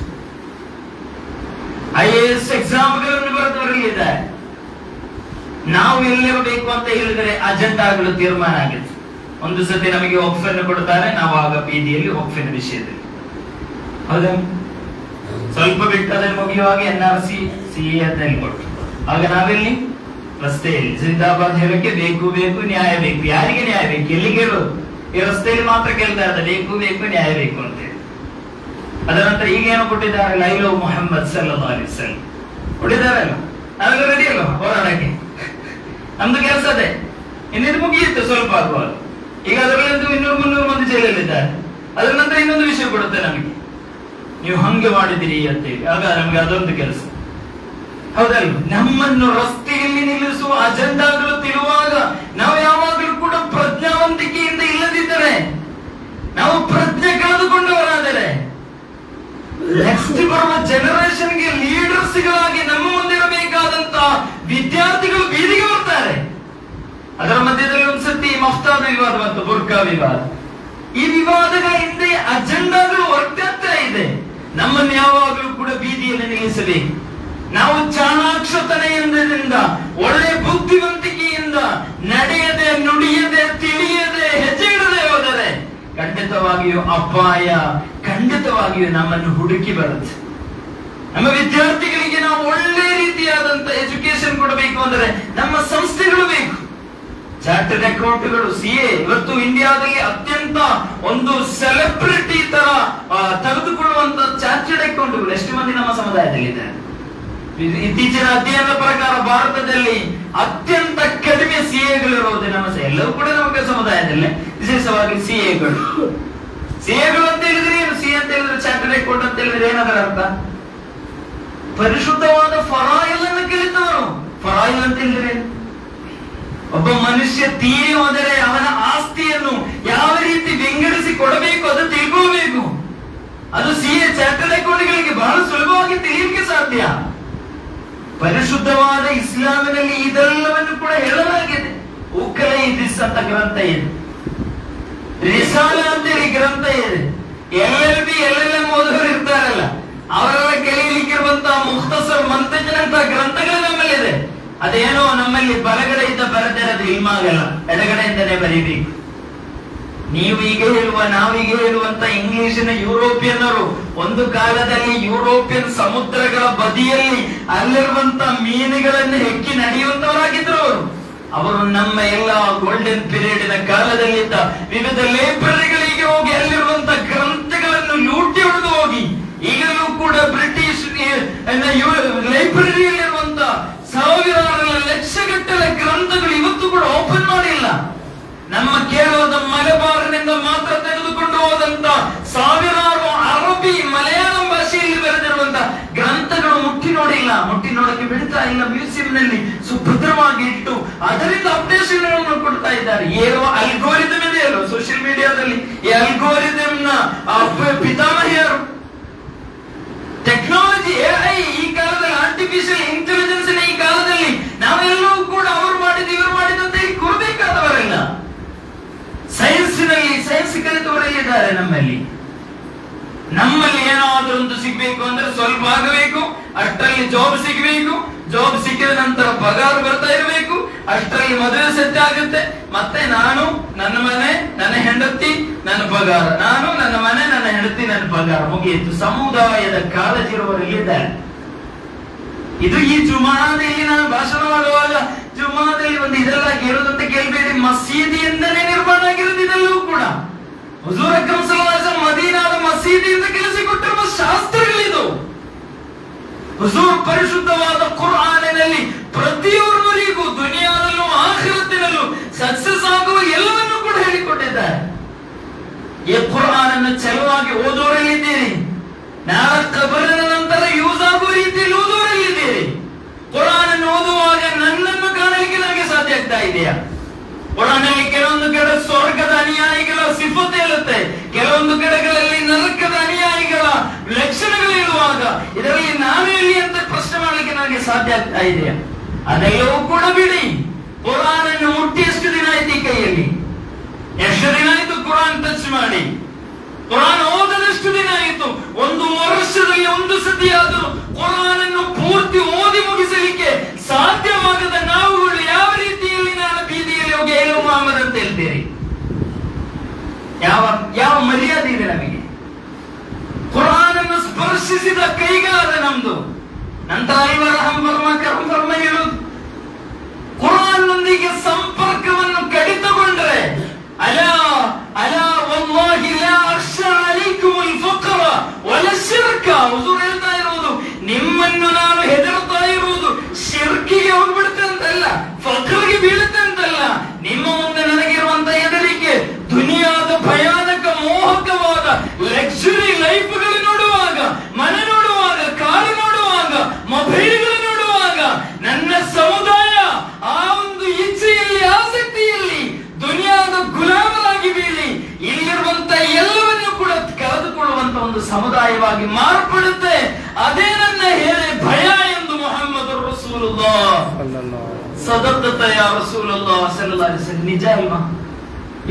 IAS ಎಕ್ಸಾಮ್ಗಳನ್ನು ಬರೆದವರಲ್ಲಿದ್ದಾರೆ. ನಾವು ಎಲ್ಲಿರಬೇಕು ಅಂತ ಹೇಳಿದರೆ ಅಜೆಂಡಾಗಳು ತೀರ್ಮಾನ ಆಗಿದೆ. ಒಂದು ಸತಿ ನಮಗೆ ವಕ್ಫ್ ಅನ್ನು ಕೊಡ್ತಾರೆ, ನಾವು ಆಗ ಬೀದಿಯಲ್ಲಿ ವಕ್ಫಿನ ವಿಷಯದಲ್ಲಿ, ಹೌದಾ, ಸ್ವಲ್ಪ ಬಿಟ್ಟು ಅದನ್ನು ಮುಗಿಯುವಾಗ NRC CA ಅಂತ ಕೊಟ್ಟು, ಆಗ ನಾವೆಲ್ಲಿ ರಸ್ತೆಯಲ್ಲಿ ಜಿಂದಾಬಾದ್ ಹೇಳಕ್ಕೆ ಬೇಕು ಬೇಕು ನ್ಯಾಯ ಬೇಕು. ಯಾರಿಗೆ ನ್ಯಾಯ ಬೇಕು? ಎಲ್ಲಿಗೆ ಇರೋದು? ಈ ರಸ್ತೆಯಲ್ಲಿ ಮಾತ್ರ ಕೇಳ್ತಾ ಇದ್ದಾರೆ ಬೇಕು ಬೇಕು ನ್ಯಾಯ ಬೇಕು ಅಂತ ಹೇಳಿ. ಅದರ ನಂತರ ಈಗ ಏನು ಕೊಟ್ಟಿದ್ದಾರೆ? ಲೈಲೋ ಮುಹಮ್ಮದ್ ಸಲ್ಲಲ್ಲಾಹು ಅಲೈಹಿ ವಸಲ್ಲಂ ಕೊಟ್ಟಿದ್ದಾರಲ್ಲ, ನಾವೆಲ್ಲ ರೆಡಿ ಅಲ್ವಾ ಹೋರಾಡಕ್ಕೆ? ನಮ್ದು ಕೆಲಸ ಅದೇ. ಇನ್ನಿದು ಮುಗಿಯಿತು ಸ್ವಲ್ಪ ಆಗುವಾಗ. ಈಗ ಅದರಲ್ಲಂತೂ 200-300 ಮಂದಿ ಜೈಲಲ್ಲಿದ್ದಾರೆ. ಅದರ ನಂತರ ಇನ್ನೊಂದು ವಿಷಯ ಕೊಡುತ್ತೆ ನಮಗೆ, ನೀವು ಹಂಗೆ ಮಾಡಿದಿರಿ ಅಂತೇಳಿ. ಆಗ ನಮಗೆ ಅದೊಂದು ಕೆಲಸ, ಹೌದಲ್ವ? ನಮ್ಮನ್ನು ರಸ್ತೆಯಲ್ಲಿ ನಿಲ್ಲಿಸುವ ಅಜೆಂಡಾಗಳು ತಿಳುವಾಗ ನಾವು ಯಾವಾಗಲೂ ಕೂಡ ಪ್ರಜ್ಞಾವಂತಿಕೆಯಿಂದ ಇಲ್ಲದಿದ್ದರೆ, ನಾವು ಪ್ರಜ್ಞೆ ಕಳೆದುಕೊಂಡವರಾದರೆ ನೆಕ್ಸ್ಟ್ ಬರುವ ಜನರೇಷನ್ಗೆ ಲೀಡರ್ಸ್ಗಳಾಗಿ ನಮ್ಮ ಮುಂದಿರಬೇಕಾದಂತಹ ವಿದ್ಯಾರ್ಥಿಗಳು ಬೀದಿಗೆ ಬರ್ತಾರೆ. ಅದರ ಮಧ್ಯದಲ್ಲಿ ಒಂದ್ಸತಿ ಮಫ್ತಾದ ವಿವಾದ ಮತ್ತು ಬುರ್ಕಾ ವಿವಾದ. ಈ ವಿವಾದಗಳ ಹಿಂದೆ ಅಜೆಂಡಾಗಳು ವರ್ಕ್ ಆಗ್ತಾ ಇದೆ. ನಮ್ಮನ್ನು ಯಾವಾಗಲೂ ಕೂಡ ಬೀದಿಯಲ್ಲಿ ನಿಲ್ಲಿಸಬೇಕು. ನಾವು ಚಾಣಾಕ್ಷತನೆಯಿಂದ, ಒಳ್ಳೆ ಬುದ್ಧಿವಂತಿಕೆಯಿಂದ ನಡೆಯದೆ, ನುಡಿಯದೆ, ತಿಳಿಯದೆ, ಹೆಜ್ಜೆ ಇಡದೆ ಹೋದರೆ ಖಂಡಿತವಾಗಿಯೂ ಅಪಾಯ ಖಂಡಿತವಾಗಿಯೂ ನಮ್ಮನ್ನು ಹುಡುಕಿ ಬರುತ್ತೆ. ನಮ್ಮ ವಿದ್ಯಾರ್ಥಿಗಳಿಗೆ ನಾವು ಒಳ್ಳೆ ರೀತಿಯಾದಂತ ಎಜುಕೇಶನ್ ಕೊಡಬೇಕು ಅಂದ್ರೆ ನಮ್ಮ ಸಂಸ್ಥೆಗಳು ಬೇಕು. ಚಾರ್ಟರ್ಡ್ ಅಕೌಂಟ್ಗಳು, CA ಇವತ್ತು ಇಂಡಿಯಾದಲ್ಲಿ ಅತ್ಯಂತ ಒಂದು ಸೆಲೆಬ್ರಿಟಿ ತರ ತೆಗೆದುಕೊಳ್ಳುವಂತ ಚಾರ್ಟರ್ಡ್ ಅಕೌಂಟ್ಗಳು ಎಷ್ಟು ಮಂದಿ ನಮ್ಮ ಸಮುದಾಯದಲ್ಲಿದ್ದಾರೆ? ಇತ್ತೀಚಿನ ಅಧ್ಯಯನದ ಪ್ರಕಾರ ಭಾರತದಲ್ಲಿ ಅತ್ಯಂತ ಕಡಿಮೆ CAಗಳಿರುವುದು ನಮ್ಮ ಎಲ್ಲವೂ ಕೂಡ ನಮ್ಮ ಸಮುದಾಯದಲ್ಲೇ, ವಿಶೇಷವಾಗಿ CAಗಳು ಅಂತ ಹೇಳಿದ್ರೆ ಏನು? CA ಅಂತ ಹೇಳಿದ್ರೆ ಚಾರ್ಟರ್ಡ್ ಅಕೌಂಟ್ ಅಂತ ಹೇಳಿದ್ರೆ ಏನದರ ಅರ್ಥ? ಪರಿಶುದ್ಧವಾದ ಫರಾಯಿಲ್ ಅನ್ನು ಕಲಿತವರು. ಫರಾಯಿಲ್ ಅಂತ ಹೇಳಿದ್ರೆ ಒಬ್ಬ ಮನುಷ್ಯ ತೀರಿ ಹೋದರೆ ಅವನ ಆಸ್ತಿಯನ್ನು ಯಾವ ರೀತಿ ವಿಂಗಡಿಸಿ ಕೊಡಬೇಕು ಅದು ತಿಳ್ಕೋಬೇಕು. ಅದು CA ಚಾರ್ಟರ್ಡ್ ಅಕೌಂಟ್ಗಳಿಗೆ ಬಹಳ ಸುಲಭವಾಗಿ ತಿಳಿಯಲಿಕ್ಕೆ ಸಾಧ್ಯ. ಪರಿಶುದ್ಧವಾದ ಇಸ್ಲಾಮಿನಲ್ಲಿ ಇದೆಲ್ಲವನ್ನು ಕೂಡ ಹೇಳಲಾಗಿದೆ. ಉಕಲೈದಿಸ್ ಅಂತ ಗ್ರಂಥ ಇದೆ, ರಿಸಾಲ ಅಂತೇಳಿ ಗ್ರಂಥ ಇದೆ. LLB LLM ಓದೋರು ಇರ್ತಾರಲ್ಲ, ಅವರೆಲ್ಲ ಕಲಿಯಲಿಕ್ಕಿರುವಂತಹ ಮುಖ್ತಸರ್ ಮಂತಜನಂತ ಗ್ರಂಥಗಳು ನಮ್ಮಲ್ಲಿದೆ. ಅದೇನೋ ನಮ್ಮಲ್ಲಿ ಬಲಗಡೆಯಿಂದ ಬರದಿರೋದು ಇಲ್ಮಾಗಲ್ಲ, ಎಡಗಡೆಯಿಂದನೇ ಬರೀಬೇಕು. ನೀವೀಗ ಹೇಳುವ, ನಾವೀಗ ಹೇಳುವಂತ ಇಂಗ್ಲಿಶಿನ ಯುರೋಪಿಯನ್ನರು ಒಂದು ಕಾಲದಲ್ಲಿ ಯುರೋಪಿಯನ್ ಸಮುದ್ರಗಳ ಬದಿಯಲ್ಲಿ ಅಲ್ಲಿರುವಂತ ಮೀನುಗಳನ್ನು ಹೆಕ್ಕಿ ನಡೆಯುವಂತವರಾಗಿದ್ರು ಅವರು ನಮ್ಮ ಎಲ್ಲ ಗೋಲ್ಡನ್ ಪೀರಿಯಡಿನ ಕಾಲದಲ್ಲಿದ್ದ ವಿವಿಧ ಲೈಬ್ರರಿಗಳಿಗೆ ಹೋಗಿ ಅಲ್ಲಿರುವಂತ ಗ್ರಂಥಗಳನ್ನು ಲೂಟಿ ಹೊಡೆದು ಹೋಗಿ, ಈಗಲೂ ಕೂಡ ಬ್ರಿಟಿಷ್ ಲೈಬ್ರರಿಯಲ್ಲಿರುವಂತ ಸಾವಿರಾರು ಲಕ್ಷಗಟ್ಟಲೆ ಗ್ರಂಥಗಳು ಇವತ್ತು ಕೂಡ ಓಪನ್ ಮಾಡಿಲ್ಲ. ನಮ್ಮ ಕೇರಳದ ಮಲಬಾರ್ನಿಂದ ಮಾತ್ರ ತೆಗೆದುಕೊಂಡು ಹೋದಂತ ಸಾವಿರಾರು ಅರಬಿ ಮಲಯಾಳಂ ಭಾಷೆಯಲ್ಲಿ ಬರೆದಿರುವಂತ ಗ್ರಂಥಗಳು ಮುಟ್ಟಿ ನೋಡಿಲ್ಲ, ಮುಟ್ಟಿ ನೋಡಕ್ಕೆ ಬಿಡ್ತಾ ಇಲ್ಲ. ಮ್ಯೂಸಿಯಂ ನಲ್ಲಿ ಸುಭದ್ರವಾಗಿ ಇಟ್ಟು ಅದರಿಂದ ಅಪ್ಡೇಷನ್ ಕೊಡ್ತಾ ಇದ್ದಾರೆ. ಏನೋ ಅಲ್ಗೋರಿದಮ್ ಇದೆ ಅಲ್ವ ಸೋಷಿಯಲ್ ಮೀಡಿಯಾದಲ್ಲಿ, ಈ ಅಲ್ಗೋರಿದಮ್ ನ ಪಿತಾಮಹಿಯರು ಟೆಕ್ನಾಲಜಿ, AI ಈ ಕಾಲದಲ್ಲಿ, ಆರ್ಟಿಫಿಷಿಯಲ್ ಇಂಟೆಲಿಜೆನ್ಸ್ ಈ ಕಾಲದಲ್ಲಿ ನಾವೆಲ್ಲರೂ ಕೂಡ ಅವರು ಮಾಡಿದ ಇವರು ಮಾಡಿದಂತೆ ಕೂರಬೇಕಾದವರಲ್ಲ. ಸೈನ್ಸಿನಲ್ಲಿ ಸೈನ್ಸ್ ಕಲಿತವರಲ್ಲಿದ್ದಾರೆ. ನಮ್ಮಲ್ಲಿ ಏನಾದ್ರೂ ಒಂದು ಸಿಗ್ಬೇಕು ಅಂದ್ರೆ ಸ್ವಲ್ಪ ಆಗಬೇಕು, ಅಷ್ಟರಲ್ಲಿ ಜಾಬ್ ಸಿಗಬೇಕು, ಜಾಬ್ ಸಿಕ್ಕಿದ ನಂತರ ಪಗಾರ ಬರ್ತಾ ಇರಬೇಕು, ಅಷ್ಟರಲ್ಲಿ ಮದುವೆ ಸೆಟ್ ಆಗುತ್ತೆ, ಮತ್ತೆ ನಾನು, ನನ್ನ ಮನೆ, ನನ್ನ ಹೆಂಡತಿ, ನನ್ನ ಪಗಾರ, ನಾನು, ನನ್ನ ಮನೆ, ನನ್ನ ಹೆಂಡತಿ, ನನ್ನ ಪಗಾರ, ಮುಗಿಯಿತು. ಸಮುದಾಯದ ಕಾಳಜಿರುವವರಲ್ಲಿದ್ದಾರೆ. ಇದು ಈ ಜುಮಾದಲ್ಲಿ ನಾನು ಭಾಷಣ ಮಾಡುವಾಗ ಜುಮಾದಲ್ಲಿ ಒಂದು ಇದೆಲ್ಲ ಕೇಳುದಂತ ಕೇಳಬೇಡಿ, ಮಸೀದಿಯಿಂದಲೇ ನಿರ್ಮಾಣ ಆಗಿರೋದು ಇದೆಲ್ಲವೂ ಕೂಡ. ಹುಜೂರ್ ಅಕ್ರಮ್ ಸಲ್ಲಲ್ಲಾಹು ಅಲೈಹಿ ವಸಲ್ಲಂ ಮದೀನಾದ ಮಸೀದಿಯಿಂದ ಕಲಿಸಿಕೊಟ್ಟಿರುವ ಶಾಸ್ತ್ರಗಳಿದು. ಹುಜೂರ್ ಪರಿಶುದ್ಧವಾದ ಕುರ್ಆನಿನಲ್ಲಿ ಪ್ರತಿಯೊಬ್ಬರಿಗೂ ದುನಿಯಾದಲ್ಲೂ ಆಖಿರತ್ತಿನಲ್ಲೂ ಸಕ್ಸಸ್ ಆಗುವ ಎಲ್ಲವನ್ನೂ ಕೂಡ ಹೇಳಿಕೊಟ್ಟಿದ್ದಾರೆ. ಈ ಕುರ್ಆನ್ ಅನ್ನು ಚಲವಾಗಿ ಓದೋರಲ್ಲಿದ್ದೀರಿ, ನಾಳೆ ಕಬರಿನ ನಂತರ ಯೂಸ್ ಆಗುವ ರೀತಿಯಲ್ಲಿ ಓದೋರಲ್ಲಿದ್ದೀರಿ. ಕುರ್ಆನ್ ಅನ್ನು ಓದುವಾಗ ನನ್ನನ್ನು ಕಾಣಲಿಕ್ಕೆ ನನಗೆ ಸಾಧ್ಯ ಆಗ್ತಾ ಇದೆಯಾ? ಕುರ್ಆನ್ನಲ್ಲಿ ಕೆಲವೊಂದು ಕಡೆ ಸ್ವರ್ಗದ ಅನುಯಾಯಿಗಳ ಸಿಫತ್ ಹೇಳುತ್ತೆ, ಕೆಲವೊಂದು ಕಡೆಗಳಲ್ಲಿ ನರಕದ ಅನುಯಾಯಿಗಳ ಲಕ್ಷಣಗಳು ಹೇಳುವಾಗ ಇದರಲ್ಲಿ ನಾನು ಎಲ್ಲಿ ಅಂತ ಪ್ರಶ್ನೆ ಮಾಡಲಿಕ್ಕೆ ನನಗೆ ಸಾಧ್ಯ ಆಗ್ತಾ ಇದೆಯಾ? ಅದೆಲ್ಲವೂ ಕೂಡ ಬಿಡಿ. ಕುರ್ಆನ್ ಅನ್ನು ಮುಟ್ಟಿ ಎಷ್ಟು ದಿನ ಆಯ್ತು ಈ ಕೈಯಲ್ಲಿ? ಎಷ್ಟು ದಿನ ಆಯ್ತು ಕುರ್ಆನ್ ಟಚ್ ಮಾಡಿ? ಕುರ್ಆನ್ ಓದದಷ್ಟು ದಿನ ಆಯಿತು? ಒಂದು ವರ್ಷದಲ್ಲಿ ಒಂದು ಸತಿ ಆದರೂ ಕುರ್ಆನ್ ಅನ್ನು ಪೂರ್ತಿ ಓದಿ ಮುಗಿಸಲಿಕ್ಕೆ ಸಾಧ್ಯವಾಗದ ನಾವುಗಳು ಯಾವ ರೀತಿಯಲ್ಲಿ ನಾನು ಬೀದಿಯಲ್ಲಿ ಹೋಗಿ ಹೇಳು ಮೊಹಮ್ಮದ್ ಅಂತ ಹೇಳ್ತೀರಿ? ಯಾವ ಮರ್ಯಾದೆ ಇದೆ ನಮಗೆ? ಕುರ್ಆನ್ ಅನ್ನು ಸ್ಪರ್ಶಿಸಿದ ಕೈಗಾರ ನಮ್ದು. ನಂತರ ಕರಂ ಫರ್ಮ ಹೇಳುದು, ಕುರ್ಆನ್ ನೊಂದಿಗೆ ಸಂಪರ್ಕವನ್ನು ಕಡಿತಗೊಂಡ್ರೆ ಅಲಾ ಅಲಾ ವಲ್ಲಾಹಿ ಲಾ ಅಖ್ಶಾ ಅಲೈಕುಮುಲ್ ಫಕ್ರ ವಲ ಶಿರ್ಕ. ಹುಜೂರ್ ಹೇಳ್ತಾ ಇರುವುದು, ನಿಮ್ಮನ್ನು ನಾನು ಹೆದರ್ತಾ ಇರುವುದು ಶಿರ್ಕಿಗೆ ಹೋಗ್ಬಿಡುತ್ತೆ ಅಂತಲ್ಲ, ಫಕ್ರಿಗೆ ಬೀಳುತ್ತೆ ಅಂತಲ್ಲ. ನಿಮ್ಮ ಮುಂದೆ ನನಗಿರುವಂತ ಹೆದರಿಕೆ ದುನಿಯಾದ ಭಯಾನಕ ಮೋಹಕವಾದ ಲಕ್ಸುರಿ ಲೈಫ್ಗಳು ನೋಡುವಾಗ, ಮನೆ ನೋಡುವಾಗ, ಕಾರು ನೋಡುವಾಗ, ಮೊಬೈಲ್ಗಳು ನೋಡುವಾಗ, ನನ್ನ ಸಮುದಾಯ ಆ ಒಂದು ಇಚ್ಛೆಯಲ್ಲಿ, ಆಸಕ್ತಿಯಲ್ಲಿ ದುನಿಯಾದ ಗುಲಾಮರಾಗಿ ಬೀಳಿ ಇಲ್ಲಿರುವಂತ ಎಲ್ಲವನ್ನೂ ಕೂಡ ಕಳೆದುಕೊಳ್ಳುವಂತ ಒಂದು ಸಮುದಾಯವಾಗಿ ಮಾರ್ಪಡುತ್ತೆ. ಅದೇ ನನ್ನ ಹೇಳಿ ಭಯ ಎಂದು ಮುಹಮ್ಮದ್ ರಸೂಲುಲ್ಲಾಹ್ ಸದತ್ತತ ಯಾ ರಸೂಲುಲ್ಲಾಹ್ ಸಲ್ಲಲ್ಲಾಹು ಅಲೈಹಿ ವಸಲ್ಲಂ. ನಿಜ ಅಲ್ವಾ?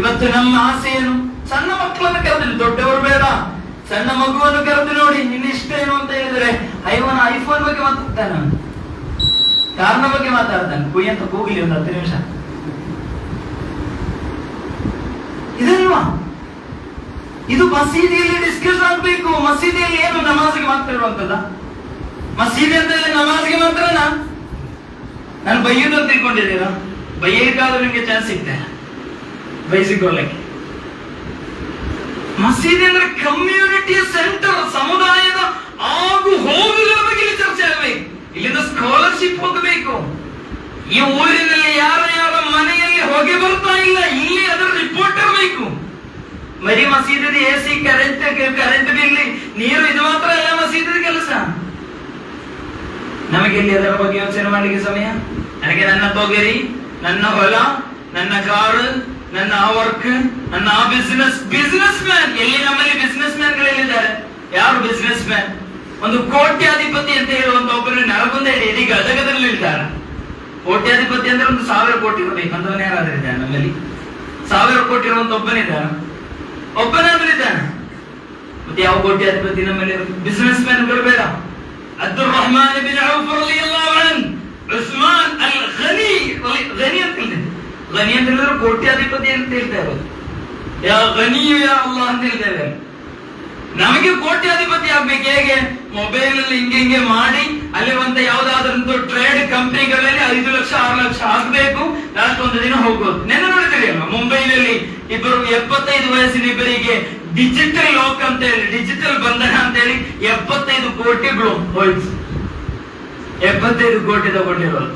ಇವತ್ತು ನಮ್ಮ ಆಸೆ ಏನು? ಸಣ್ಣ ಮಕ್ಕಳನ್ನ ಕರೆದಿಲ್ಲ, ದೊಡ್ಡವರು ಬೇಡ, ಸಣ್ಣ ಮಗುವನ್ನು ಕರೆದು ನೋಡಿ ನಿನ್ನ ಇಷ್ಟ ಏನು ಅಂತ ಹೇಳಿದ್ರೆ ಐಫೋನ್ ಬಗ್ಗೆ ಮಾತಾಡ್ತಾನೆ, ಅವನು ಕಾರ್ನ ಬಗ್ಗೆ ಮಾತಾಡ್ತಾನೆ. ಕುಯ್ ಅಂತ ಕೂಗಲಿ ಒಂದು 10 ನಿಮಿಷ. ಇದಲ್ವಾ ಇದು ಮಸೀದಿಯಲ್ಲಿ ಡಿಸ್ಕಸ್ ಆಗ್ಬೇಕು. ಮಸೀದಿಯಲ್ಲಿ ಏನು ನಮಾಜ್ಗೆ ಮಾತ್ರ ಇರುವಂತದ? ಮಸೀದಿ ಅಂತ ನಮಾಜ್ಗೆ ಮಾತ್ರನಾ? ನಾನು ಬೈಯುವುದು ಅಂತ ತಿಳ್ಕೊಂಡಿದ್ದೀರಾ? ಬೈಯಲಿಕ್ಕಾದ್ರೂ ನಿಮ್ಗೆ ಚಾನ್ಸ್ ಸಿಗ್ತದೆ ಬೈಸಿಕೊಳ್ಳಕ್ಕೆ. ಮಸೀದಿ ಅಂದ್ರೆ ಕಮ್ಯುನಿಟಿಯ ಸೆಂಟರ್, ಸಮುದಾಯದ ಆಗು ಹೋಗುಗಳ ಬಗ್ಗೆ ಇಲ್ಲಿ ಚರ್ಚೆ ಆಗಬೇಕು. ಇಲ್ಲಿಂದ ಸ್ಕಾಲರ್ಶಿಪ್ ಹೋಗಬೇಕು. ಈ ಊರಿನಲ್ಲಿ ಯಾರ ಮನೆಯಲ್ಲಿ ಹೊಗೆ ಬರ್ತಾ ಇಲ್ಲ, ಇಲ್ಲಿ ಅದರ ರಿಪೋರ್ಟ್ ಇರಬೇಕು. ಬರೀ ಮಸೀದಿ AC, ಕರೆಂಟ್ ಬಿಲ್, ನೀರು, ಇದು ಮಾತ್ರ ಅಲ್ಲ ಮಸೀದಿ ಕೆಲಸ. ನಮಗೆ ಇಲ್ಲಿ ಅದರ ಬಗ್ಗೆ ಯೋಚನೆ ಮಾಡಲಿಕ್ಕೆ ಸಮಯ? ನನಗೆ ನನ್ನ ತೊಗರಿ, ನನ್ನ ಹೊಲ, ನನ್ನ ಕಾರು, ನನ್ನ ವರ್ಕ್, ನನ್ನ ಬಿಸ್ನೆಸ್ ಮ್ಯಾನ್. ಎಲ್ಲಿ ನಮ್ಮಲ್ಲಿ ಬಿಸ್ನೆಸ್ ಮ್ಯಾನ್ ಗಳಿದ್ದಾರೆ? ಯಾರು ಬಿಸ್ನೆಸ್ ಮ್ಯಾನ್? ಒಂದು ಕೋಟ್ಯಾಧಿಪತಿ ಅಂತ ಹೇಳುವಂತ ಒಬ್ಬರು ನರಗುಂದ ಇಡೀ ಗದಗದಲ್ಲಿ ಇದ್ದಾರೆ. ಕೋಟ್ಯಾಧಿಪತಿ ಅಂದ್ರೆ ಒಂದು 1000 ಕೋಟಿ ಇರಬೇಕು ಅಂತವನ್ನ ಯಾರಾದ್ರೂ ಇದ್ದಾನೆ ನಮ್ಮಲ್ಲಿ? 1000 ಕೋಟಿ ಇರುವಂತ ಒಬ್ಬನಾದ್ರೂ ಇದ್ದಾನೆ? ಮತ್ತೆ ಯಾವ ಕೋಟ್ಯಾಧಿಪತಿ ನಮ್ಮಲ್ಲಿ? ಬಿಸ್ನೆಸ್ ಮ್ಯಾನ್ ಗಳು ಬೇಡ. ಅಬ್ದುಲ್ ರಹಮಾನ್ ಬಿನ್ ಔಫ್ ರಲಿಯಲ್ಲಾಹು ಅನ್ಹು, ಉಸ್ಮಾನ್ ಅಲ್ ಗನಿ ಅಂತ ಹೇಳಿದೆ. ಗನಿ ಅಂತ ಹೇಳಿದ್ರೆ ಕೋಟ್ಯಾಧಿಪತಿ ಅಂತ ಹೇಳ್ತಾ ಇರೋದು. ಯಾ ಗನಿ ಯಾ ಅಲ್ಲಾಹ್ ಅಂತ ಹೇಳ್ತೇವೆ. ನಮಗೆ ಕೋಟ್ಯಾಧಿಪತಿ ಆಗ್ಬೇಕು ಹೇಗೆ? ಮೊಬೈಲ್ ಅಲ್ಲಿ ಹಿಂಗೆ ಮಾಡಿ ಅಲ್ಲಿರುವಂತ ಯಾವ್ದಾದ್ರೂ ಟ್ರೇಡ್ ಕಂಪನಿಗಳಲ್ಲಿ 5 ಲಕ್ಷ 6 ಲಕ್ಷ ಹಾಕ್ಬೇಕು, ಲಾಸ್ಟ್ ಒಂದು ದಿನ ಹೋಗೋದು. ನೆನ್ನೆ ನೋಡ್ತೀರಿ ಅಲ್ವಾ, ಮುಂಬೈನಲ್ಲಿ 75 ವಯಸ್ಸಿನ ಇಬ್ಬರಿಗೆ ಡಿಜಿಟಲ್ ಲಾಕ್ ಅಂತ ಹೇಳಿ, ಡಿಜಿಟಲ್ ಬಂಧನ ಅಂತ ಹೇಳಿ 75 ಕೋಟಿ ಹೋಯ್ತು. 75 ಕೋಟಿ ತಗೊಂಡಿರೋದು.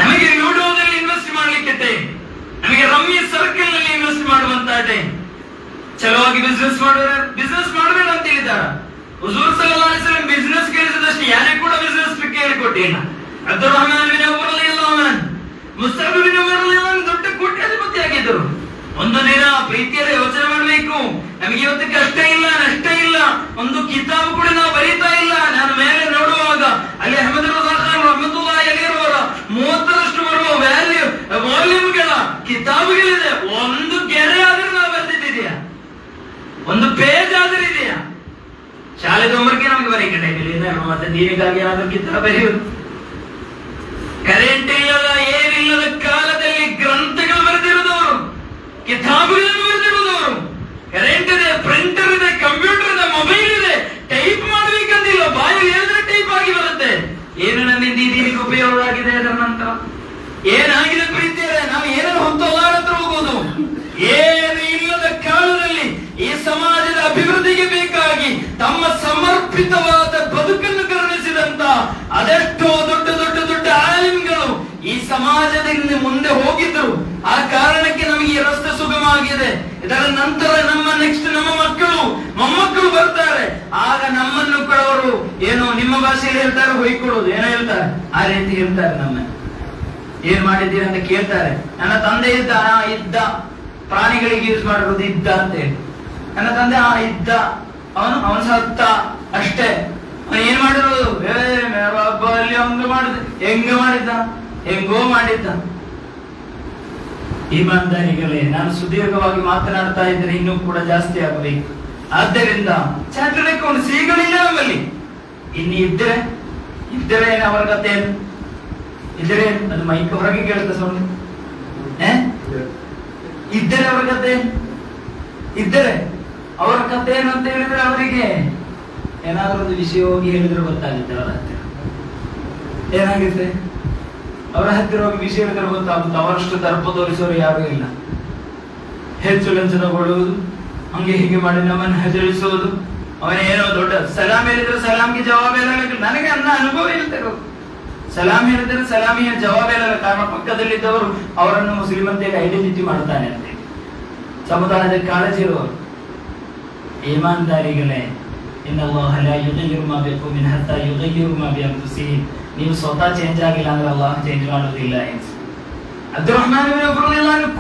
ನಮಗೆ ಲೂಡೋದಲ್ಲಿ ಇನ್ವೆಸ್ಟ್ ಮಾಡ್ಲಿಕ್ಕೆ ಟೈಮ್, ನಮಗೆ ರಮ್ಮಿ ಸರ್ಕಲ್ ನಲ್ಲಿ ಇನ್ವೆಸ್ಟ್ ಮಾಡುವಂತ ಟೈಮ್. ಚಲೋವಾಗಿ ಬಿಸ್ನೆಸ್ ಮಾಡಬೇಡ ಅಂತ ಹೇಳಿದಾರ. ಹುಜೂರ್ ಸಲ್ಲಲ್ಲಾಹು ಅಲೈಹಿ ವಸಲ್ಲಂ ಬಿಸ್ನೆಸ್ ಕೇಳಿದಷ್ಟು ಯಾರಿಗೂ ಕೂಡ ಬಿಸ್ನೆಸ್ ಹೇಳಿಕೊಟ್ಟಿಲ್ಲ. ಅಬ್ದುಲ್ ರಹಮಾನ್ ಬಿನ್ ಔಫ್ ರಲಿಯಲ್ಲಾಹು ಅನ್ಹು, ಮುಸ್ತಾಬ್ ಬಿನ್ ಉಮರ್ ರಲಿಯಲ್ಲಾಹು ಅನ್ಹು ದೊಡ್ಡ ಕೋಟ್ಯಾಧಿಪತಿ ಆಗಿದ್ದರು. ಒಂದು ದಿನ ಪ್ರೀತಿಯಲ್ಲಿ ಯೋಚನೆ ಮಾಡಬೇಕು. ನಮಗೆ ಇವತ್ತು ಕಷ್ಟ ಇಲ್ಲ, ನಷ್ಟ ಇಲ್ಲ, ಒಂದು ಕಿತಾಬ್ ಕೂಡ ನಾವು ಬರೀತಾ ಇಲ್ಲ. ನಾನು ಮೇಲೆ ನೋಡುವಾಗ ಅಲ್ಲಿ ಅಹಮದ್ ರಜಾ ಖಾನ್ ರಹಮತುಲ್ಲಾಹಿ ಅಲೈಹಿರವರ 30ರಷ್ಟು ಬರುವ ವಾಲ್ಯೂಮ್ಗಳ ಕಿತಾಬ್ಗಳಿದೆ. ಒಂದು ಗೆರೆ ಆದ್ರೂ ನಾವು ಬರೆದಿದ್ದೀಯಾ? ಒಂದು ಪೇಜ್ ಆದ್ರೂ ಇದೆಯಾ? ಶಾಲೆದ ಹೋಮ್ವರ್ಕ್ ನಮಗೆ ಬರೀಕೆ ಟೈಮ್ ಇಲ್ಲ, ಮತ್ತೆ ದೀನಿಗಾಗಿ ಏನಾದ್ರೂ ಕಿತಾಬ್ ಬರೆಯುವುದು. ಕರೆಂಟ್ ಇಲ್ಲದ ಏನಿಲ್ಲದ ಕಾಲದಲ್ಲಿ ಗ್ರಂಥಗಳು ಬರೆದಿರುವುದವರು, ಕಿತಾಬುಗಳನ್ನು ಬರೆದಿರುವುದವರು. ಕರೆಂಟ್ ಇದೆ, ಪ್ರಿಂಟರ್ ಇದೆ, ಕಂಪ್ಯೂಟರ್ ಇದೆ, ಮೊಬೈಲ್ ಇದೆ. ಟೈಪ್ ಮಾಡ್ಬೇಕಂದಿಲ್ಲ, ಬಾಯಲ್ಲಿ ಹೇಳಿದ್ರೆ ಟೈಪ್ ಆಗಿ ಬರುತ್ತೆ. ಏನು ನನ್ನಿಂದ ಈ ದೀನಿಗೆ ಉಪಯೋಗ ಆಗಿದೆ? ಅದರ ನಂತರ ಏನಾಗಿದೆ ಪ್ರೀತಿಯರೇ? ನಾವು ಏನನ್ನು ಹೊತ್ತು ಅಲ್ಲಾಹನ ಹೋಗೋದು? ಏನು ಇಲ್ಲದ ಕಾಲದಲ್ಲಿ ಈ ಸಮಾಜದ ಅಭಿವೃದ್ಧಿಗೆ ಬೇಕಾಗಿ ತಮ್ಮ ಸಮರ್ಪಿತವಾದ ಬದುಕನ್ನು ಕರುಣಿಸಿದಂತ ಅದೆಷ್ಟೋ ದೊಡ್ಡ ದೊಡ್ಡ ದೊಡ್ಡ ಆಲಿಮ್ಗಳು ಈ ಸಮಾಜದಿಂದ ಮುಂದೆ ಹೋಗಿದ್ರು. ಆ ಕಾರಣಕ್ಕೆ ನಮಗೆ ಈ ರಸ್ತೆ ಸುಗಮ ಆಗಿದೆ. ಇದರ ನಂತರ ನಮ್ಮ ಮಕ್ಕಳು ಮೊಮ್ಮಕ್ಕಳು ಬರ್ತಾರೆ. ಆಗ ನಮ್ಮನ್ನು ಕೂಡ ಅವರು ಏನು ನಿಮ್ಮ ಭಾಷೆಯಲ್ಲಿ ಹೇಳ್ತಾರೆ, ಹೊಯ್ಕೊಳ್ಳೋದು ಏನೋ ಹೇಳ್ತಾರೆ, ಆ ರೀತಿ ಹೇಳ್ತಾರೆ. ನಮ್ಮ ಏನ್ ಮಾಡಿದ್ದೀರಿ ಅಂತ ಕೇಳ್ತಾರೆ. ನನ್ನ ತಂದೆ ಇದ್ದ ಪ್ರಾಣಿಗಳಿಗೆ ಯೂಸ್ ಮಾಡಿರೋದು ಇದ್ದ ಅಂತ ಹೇಳಿ. ನನ್ನ ತಂದೆ ಇದ್ದ, ಅವನು ಸತ್ತ ಅಷ್ಟೇ. ಏನ್ ಮಾಡಿರೋದು? ಹೆಂಗೋ ಮಾಡಿದ್ದ. ಇಮಾನ್ದಾರಿಗಳೇ, ನಾನು ಸುದೀರ್ಘವಾಗಿ ಮಾತನಾಡ್ತಾ ಇದ್ರೆ ಇನ್ನೂ ಕೂಡ ಜಾಸ್ತಿ ಆಗಬೇಕು. ಆದ್ದರಿಂದ ಚಾರ್ಟರ್ಡ್ ಅಕೌಂಟ್ ಸಿಗಳಿಲ್ಲ ನಮ್ಮಲ್ಲಿ. ಇನ್ನು ಇದ್ದರೆ ಅವರ ಕತೆ ಏನು? ಇದ್ರೆ ಅದು ಮೈಕ್ ಹೊರಗೆ ಕೇಳುತ್ತೆ ಸೌಂಡ್. ಇದ್ದರೆ ಅವರ ಕತೆ ಅವರ ಕತೆ ಏನು ಅಂತ ಹೇಳಿದ್ರೆ ಅವರಿಗೆ ಏನಾದ್ರೂ ಒಂದು ವಿಷಯ ಹೋಗಿ ಹೇಳಿದ್ರೆ ಗೊತ್ತಾಗುತ್ತೆ. ಅವರ ಹತ್ತಿರ ಏನಾಗುತ್ತೆ? ಅವರ ಹತ್ತಿರ ಹೋಗಿ ವಿಷಯ ಹೇಳಿದ್ರೆ ಗೊತ್ತಾಗುತ್ತೆ. ಅವರಷ್ಟು ದರ್ಪ ತೋರಿಸೋರು ಯಾರು ಇಲ್ಲ. ಹೆಚ್ಚು ಲಂಚ ತಗೊಳ್ಳುವುದು, ಹಂಗೆ ಹೀಗೆ ಮಾಡಿ ನಮ್ಮನ್ನು ಹೆದರಿಸುವುದು. ಅವನೇನೋ ದೊಡ್ಡ ಸಲಾಮ್ ಹೇಳಿದ್ರೆ ಸಲಾಮ್ಗೆ ಜವಾಬ್ ಹೇಳಬೇಕು. ನನಗೆ ಅನ್ನ ಅನುಭವ ಹೇಳ್ತಾರೆ. ಸಲಾಮ್ ಹೇಳಿದ್ರೆ ಸಲಾಮಿಯ ಜವಾಬ್ ಹೇಳಲ್ಲ. ಕಾರಣ ಪಕ್ಕದಲ್ಲಿದ್ದವರು ಅವರನ್ನು ಮುಸ್ಲಿಂ ಅಂತ ಐಡೆಂಟಿಟಿ ಮಾಡ್ತಾನೆ ಅಂತ. ಸಮುದಾಯದ ಕಾಳಜಿ ಇರುವವರು. ಇಮಾನ್ದಾರಿಗಳೇ, ಇನ್ನಲ್ಲಾಹ ಲಾ ಯುಗಯ್ಯಿರು ಮಾ ಬಿಕೌಮಿನ್ ಹತ್ತಾ ಯುಗಯ್ಯಿರು ಮಾ ಬಿಅನ್ಫುಸಿಹಿಮ್. ನೀವು ಸ್ವತಃ ಚೇಂಜ್ ಆಗಿಲ್ಲ ಅಂದ್ರೆ ಅಲ್ಲಾಹ್ ಚೇಂಜ್ ಮಾಡೋದಿಲ್ಲ. ಅಬ್ದುಲ್ ರಹಮಾನ್ ಬಿನ್ ಔಫ್ ರಲಿಯಲ್ಲಾಹು ಅನ್ಹು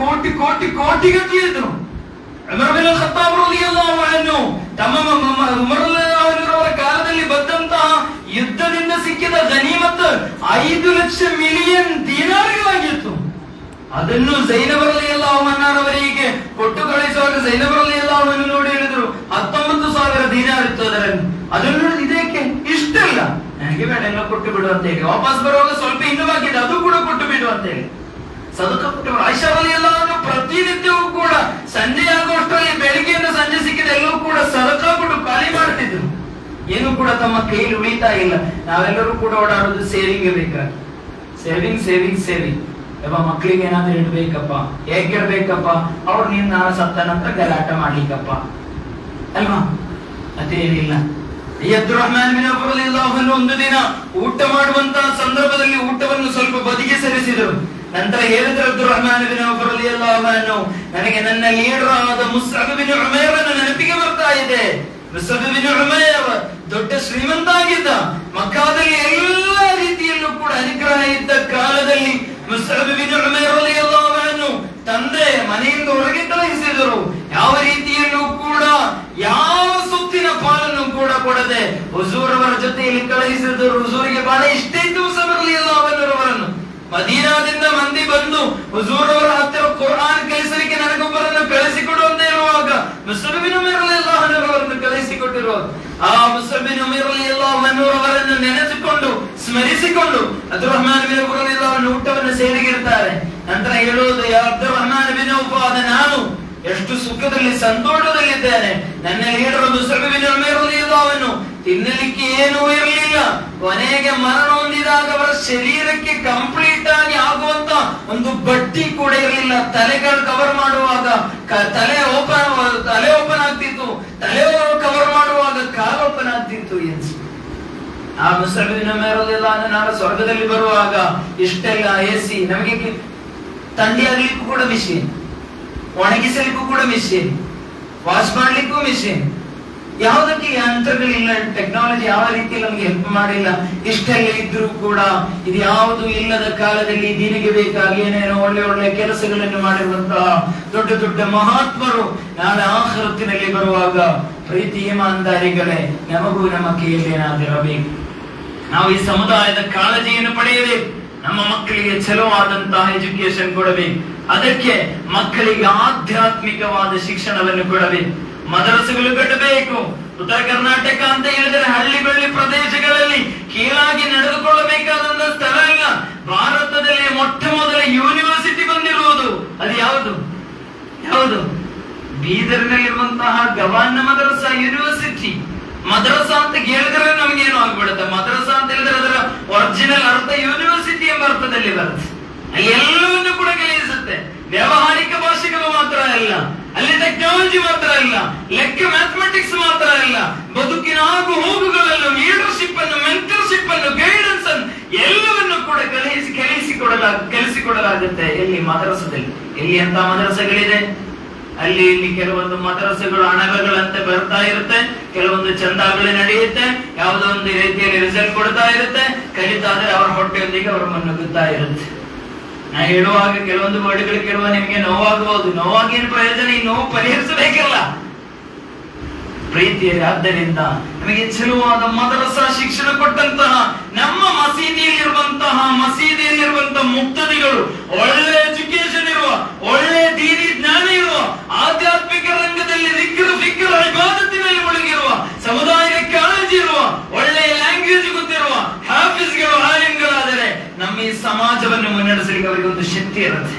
ಕೋಟಿ ಗಟ್ಟಲೆ ಇದ್ರು. ಉಮರ್ ಬಿನ್ ಖತ್ತಾಬ್ ರಲಿಯಲ್ಲಾಹು ಅನ್ಹು ತಮ್ಮ ಉಮರ್ ರಲಿಯಲ್ಲಾಹು ಅನ್ಹುರವರ ಕಾಲದಲ್ಲಿ ಬಂದಂತಹ ಯುದ್ಧದಿಂದ ಸಿಕ್ಕಿದ ಗನೀಮತ್ 5 ಲಕ್ಷ ಮಿಲಿಯನ್ ದೀನಾರ್ಗಳಾಗಿತ್ತು. ಅದನ್ನು ಝೈನಬ್ ರಲಿಯಲ್ಲಾಹು ಅನ್ಹಾರವರಿಗೆ ಕೊಟ್ಟು ಕಳಿಸುವಾಗ ಝೈನಬ್ ರಲಿಯಲ್ಲಾಹು ಅನ್ಹು ನೋಡಿ ಹೇಳಿದ್ರು, 19 ಅದನ್ನು ಇದಕ್ಕೆ ಇಷ್ಟಲ್ಲ, ನನಗೆ ಬೇಡ, ಎಲ್ಲ ಕೊಟ್ಟು ಬಿಡು ಅಂತ ಹೇಳಿ. ವಾಪಸ್ ಬರುವಾಗ ಸ್ವಲ್ಪ ಇನ್ನು ಬಾಕಿ ಇದೆ, ಅದು ಕೂಡ ಕೊಟ್ಟು ಬಿಡು ಅಂತ ಹೇಳಿ ಸದಕ ಕೊಟ್ಟವರು. ಆಯಿಷಾ ರಲಿಯಲ್ಲಾಹು ಅನ್ಹಾ ಪ್ರತಿನಿತ್ಯವೂ ಕೂಡ ಸಂಜೆ ಆಗುವಷ್ಟರಲ್ಲಿ, ಬೆಳಿಗ್ಗೆಯಿಂದ ಸಂಜೆ ಸಿಕ್ಕಿದ ಎಲ್ಲವೂ ಕೂಡ ಸದಕ ಕೊಟ್ಟು ಖಾಲಿ ಮಾಡ್ತಿದ್ರು. ಏನು ಕೂಡ ತಮ್ಮ ಕೈಲಿ ಉಳಿತಾ ಇಲ್ಲ. ನಾವೆಲ್ಲರೂ ಕೂಡ ಓಡಾಡೋದು ಸೇವಿಂಗ್ ಬೇಕಾಗಿ, ಸೇವಿಂಗ್ ಸೇವಿಂಗ್ ಸೇವಿಂಗ್. ಯಪ್ಪ ಮಕ್ಕಳಿಗೆ ಏನಾದ್ರೂ ಇಡ್ಬೇಕಪ್ಪ, ಹೇಗಿರ್ಬೇಕಪ್ಪ, ಅವ್ರು ನೀನ್ ನಾನು ಸತ್ತ ನಂತರ ಗಲಾಟ ಮಾಡ್ಲಿಕ್ಕಪ್ಪ ಅಲ್ವಾ, ಅದೇನಿಲ್ಲ. ಅಬ್ದುರ್ರಹ್ಮಾನ್ ಬಿನ್ ಔಫ್ ರಲಿಯಲ್ಲಾಹು ಅನ್ಹು ಒಂದು ದಿನ ಊಟ ಮಾಡುವಂತಹ ಸಂದರ್ಭದಲ್ಲಿ ಊಟವನ್ನು ಸ್ವಲ್ಪ ಬದಿಗೆ ಸರಿಸಿದರು. ನಂತರ ಹೇಳಿದ್ರು ಅಬ್ದುರ್ರಹ್ಮಾನ್ ಬಿನ್ ಔಫ್ ರಲಿಯಲ್ಲಾಹು ಅನ್ಹು, ನನಗೆ ನನ್ನ ಲೀಡರ್ ಆದ ಮುಸ್ಅಬ್ ಬಿನ್ ಉಮೈರ್ ನೆನಪಿಗೆ ಬರ್ತಾ ಇದೆ. ಮುಸ್ಅಬ್ ಬಿನ್ ಉಮೈರ್ ದೊಡ್ಡ ಶ್ರೀಮಂತ ಆಗಿದ್ದ. ಮಕ್ಕಾದಲ್ಲಿ ಎಲ್ಲ ರೀತಿಯಲ್ಲೂ ಕೂಡ ಅನುಗ್ರಹ ಇದ್ದ ಕಾಲದಲ್ಲಿ ಮುಸ್ಅಬ್ ಬಿನ್ ಉಮೈರ್ ರಲಿಯಲ್ಲಾಹು ಅನ್ಹು ತಂದೆ ಮನೆಯಿಂದ ಹೊರಗೆ ಕಳುಹಿಸಿದರು. ಯಾವ ರೀತಿಯಲ್ಲೂ ಕೂಡ ಯಾವ ಸೊತ್ತಿನ ಪಾಲನ್ನು ಕೂಡ ಕೊಡದೆ ಹುಜೂರ್ ಅವರ ಜೊತೆಯಲ್ಲಿ ಕಳುಹಿಸಿದರು. ಹುಜೂರಿಗೆ ಬಹಳ ಇಷ್ಟ ಇತ್ತು ಮುಸ್ಅಬ್ ರಲಿಯಲ್ಲಾಹು ಅನ್ಹುರವರನ್ನು. ಮದೀನಾದಿಂದ ಮಂದಿ ಬಂದು ಹುಜೂರ್ ಅವರ ಹತ್ತಿರ ಕುರ್ಆನ್ ಕಲಿಸಲಿಕ್ಕೆ ನನಗೊಬ್ಬರನ್ನು ಕಳಿಸಿಕೊಡು ಅಂತ ಹೇಳುವಾಗ ಮುಸ್ಅಬ್ ಬಿನ್ ಉಮೈರ್ ರಲಿಯಲ್ಲಾಹು ಅನ್ಹುರವರನ್ನು ಕಳಿಸಿಕೊಟ್ಟಿರುವುದು. ಆ ಮುಸ್ಅಬ್ ಬಿನ್ ಉಮೈರ್ ರಲಿಯಲ್ಲಾಹು ಅನ್ಹುರವರನ್ನು ನೆನೆಸಿಕೊಂಡು ಸ್ಮರಿಸಿಕೊಂಡು ಅಬ್ದುರ್ರಹ್ಮಾನ್ ಬಿನ್ ಔಫ್ ರಲಿಯಲ್ಲಾಹು ಅನ್ಹು ಊಟವನ್ನು ಸೇರಿಗಿರ್ತಾರೆ. ನಂತರ ಹೇಳುವುದು, ಯಾ ಅಬ್ದುರ್ರಹ್ಮಾನ್ ಬಿನ್ ಔಫ್, ನಾನು ಎಷ್ಟು ಸುಖದಲ್ಲಿ ಸಂತೋಷದಲ್ಲಿದ್ದೇನೆ. ನನ್ನ ಲೀಡರ್ ಮುಸ್ಅಬ್ ಬಿನ್ ಉಮೈರ್ ರಲಿಯಲ್ಲಾಹು ಅನ್ಹು ತಿನ್ನಲಿಕ್ಕೆ ಏನೂ ಇರಲಿಲ್ಲ. ಕೊನೆಗೆ ಮರಣ ಹೊಂದಿದಾಗ ಅವರ ಶರೀರಕ್ಕೆ ಕಂಪ್ಲೀಟ್ ಆಗಿ ಆಗುವಂತ ಒಂದು ಬಟ್ಟಿ ಕೂಡ ಇರಲಿಲ್ಲ. ತಲೆಗಳು ಕವರ್ ಮಾಡುವಾಗ ತಲೆ ಓಪನ್ ಆಗ್ತಿತ್ತು, ತಲೆ ಕವರ್ ಮಾಡುವಾಗ ಕಾಲು ಓಪನ್ ಆಗ್ತಿತ್ತು. ಆ ಮುಸ್ಅಬ್ ಬಿನ್ ಉಮೈರ್ ರಲಿಯಲ್ಲಾಹು ಅನ್ಹು ನಾಳೆ ಸ್ವರ್ಗದಲ್ಲಿ ಬರುವಾಗ ಇಷ್ಟೆಲ್ಲ ಎಸಿ, ನಮಗೆ ಥಂಡಿ ಆಗ್ಲಿಕ್ಕೂ ಕೂಡ ಮಿಷಿನ್, ಒಣಗಿಸಲಿಕ್ಕೂ ಕೂಡ ಮಿಷಿನ್, ವಾಶ್ ಮಾಡ್ಲಿಕ್ಕೂ ಮಿಷಿನ್, ಯಾವುದಕ್ಕೆ ಯಂತ್ರಗಳಿಲ್ಲ, ಟೆಕ್ನಾಲಜಿ ಯಾವ ರೀತಿ ನಮ್ಗೆ ಹೆಲ್ಪ್ ಮಾಡಿಲ್ಲ. ಇಷ್ಟೆಲ್ಲ ಇದ್ರೂ ಕೂಡ ಇದು ಯಾವುದು ಇಲ್ಲದ ಕಾಲದಲ್ಲಿ ದೀನಿಗೆ ಬೇಕಾಗಿ ಏನೇನೋ ಒಳ್ಳೆ ಒಳ್ಳೆ ಕೆಲಸಗಳನ್ನು ಮಾಡಿರುವಂತಹ ದೊಡ್ಡ ದೊಡ್ಡ ಮಹಾತ್ಮರು ನಾಳೆ ಆಖಿರತ್ತಿನಲ್ಲಿ ಬರುವಾಗ ಪ್ರೀತಿ ಇಮಾನ್ದಾರಿಗಳೇ, ನಮಗೂ ನಮ್ಮ ಕೈಯಲ್ಲಿ ಏನಾದಿರಬೇಕು. ನಾವು ಈ ಸಮುದಾಯದ ಕಾಳಜಿಯನ್ನು ಪಡೆಯಬೇಕು. ನಮ್ಮ ಮಕ್ಕಳಿಗೆ ಚಲೋವಾದಂತಹ ಎಜುಕೇಶನ್ ಕೊಡಬೇಕು. ಅದಕ್ಕೆ ಮಕ್ಕಳಿಗೆ ಆಧ್ಯಾತ್ಮಿಕವಾದ ಶಿಕ್ಷಣವನ್ನು ಕೊಡಬೇಕು. ಮದರಸೆಗಳು ಕಟ್ಟಬೇಕು. ಉತ್ತರ ಕರ್ನಾಟಕ ಅಂತ ಹೇಳಿದರೆ ಹಳ್ಳಿ ಬೆಳ್ಳಿ ಪ್ರದೇಶಗಳಲ್ಲಿ ಕೀಳಾಗಿ ನಡೆದುಕೊಳ್ಳಬೇಕಾದಂತ ಸ್ಥಳ ಇಲ್ಲ. ಭಾರತದಲ್ಲಿ ಮೊಟ್ಟ ಮೊದಲ ಯೂನಿವರ್ಸಿಟಿ ಬಂದಿರುವುದು ಅದು ಯಾವುದು? ಬೀದರ್ನಲ್ಲಿರುವಂತಹ ಗವಾನ್ನ ಮದರಸಾ ಯೂನಿವರ್ಸಿಟಿ. ಮದ್ರಸಾ ಅಂತ ಹೇಳಿದ್ರೆ ನಮಗೇನು ಆಗ್ಬಿಡುತ್ತೆ. ಮದ್ರಸಾ ಅಂತ ಹೇಳಿದ್ರೆ ಅದರ ಒರಿಜಿನಲ್ ಅರ್ಥ ಯೂನಿವರ್ಸಿಟಿ ಎಂಬ ಅರ್ಥದಲ್ಲಿ ಬರುತ್ತೆ. ಎಲ್ಲವನ್ನು ಕೂಡ ಕಲಿಸುತ್ತೆ. ವ್ಯಾವಹಾರಿಕ ಭಾಷೆಗಳು ಮಾತ್ರ ಅಲ್ಲ, ಅಲ್ಲಿ ಟೆಕ್ನಾಲಜಿ ಮಾತ್ರ ಅಲ್ಲ, ಲೆಕ್ಕ ಮ್ಯಾಥಮೆಟಿಕ್ಸ್ ಮಾತ್ರ ಅಲ್ಲ, ಬದುಕಿನ ಆಗು ಹೋಗುಗಳನ್ನು, ಲೀಡರ್ಶಿಪ್ ಅನ್ನು, ಮೆಂಟರ್ಶಿಪ್ ಅನ್ನು, ಗೈಡೆನ್ಸ್ ಅನ್ನು ಎಲ್ಲವನ್ನು ಕೂಡ ಕಲಿಸಿಕೊಡಲಾಗುತ್ತೆ. ಎಲ್ಲಿ? ಮದರಸದಲ್ಲಿ. ಎಲ್ಲಿ ಅಂತ ಮದರಸೆಗಳಿದೆ ಅಲ್ಲಿ ಇಲ್ಲಿ ಕೆಲವೊಂದು ಮದರಸೆಗಳು ಅಣಬೆಗಳಂತೆ ಬರ್ತಾ ಇರುತ್ತೆ, ಕೆಲವೊಂದು ಚಂದಾಗಳು ನಡೆಯುತ್ತೆ, ಯಾವುದೋ ಒಂದು ರೀತಿಯಲ್ಲಿ ರಿಸಲ್ಟ್ ಕೊಡ್ತಾ ಇರುತ್ತೆ. ಕಲಿತಾ ಇದ್ರೆ ಅವರ ಹೊಟ್ಟೆಯೊಂದಿಗೆ ಅವರು ಮುನ್ನುಗ್ಗುತ್ತಾ ಇರುತ್ತೆ. ನಾ ಹೇಳುವಾಗ ಕೆಲವೊಂದು ವರ್ಡ್ಗಳು ಕೇಳುವ ನಿಮಗೆ ನೋವಾಗಬಹುದು. ನೋವಾಗೇನು ಪ್ರಯೋಜನ? ಈ ನೋವು ಪರಿಹರಿಸಬೇಕಲ್ಲ ಪ್ರೀತಿಯಲ್ಲಿ. ಆದ್ದರಿಂದ ನಮಗೆ ಚಲುವಾದ ಮದರಸಾ ಶಿಕ್ಷಣ ಕೊಟ್ಟಂತಹ ನಮ್ಮ ಮಸೀದಿಯಲ್ಲಿರುವಂತಹ ಮುಕ್ತದಿಗಳು, ಒಳ್ಳೆ ಎಜುಕೇಶನ್ ಇರುವ, ಒಳ್ಳೆ ದೀನಿ ಜ್ಞಾನ ಇರುವ, ಆಧ್ಯಾತ್ಮಿಕ ರಂಗದಲ್ಲಿ ದಿಕ್ರು ಫಿಕ್ರು ಇಬಾದತಿನಲ್ಲಿ ಮುಳುಗಿರುವ, ಸಮುದಾಯದ ಕಾಳಜಿ ಇರುವ, ಒಳ್ಳೆ ಲ್ಯಾಂಗ್ವೇಜ್ ಗೊತ್ತಿರುವ ಹಾಫಿಜ್ಗಳು, ಆಲಿಮ್ಗಳಾದರೆ ನಮ್ಮ ಈ ಸಮಾಜವನ್ನು ಮುನ್ನಡೆಸಲಿಕ್ಕೆ ಅವರಿಗೆ ಒಂದು ಶಕ್ತಿ ಇರುತ್ತೆ.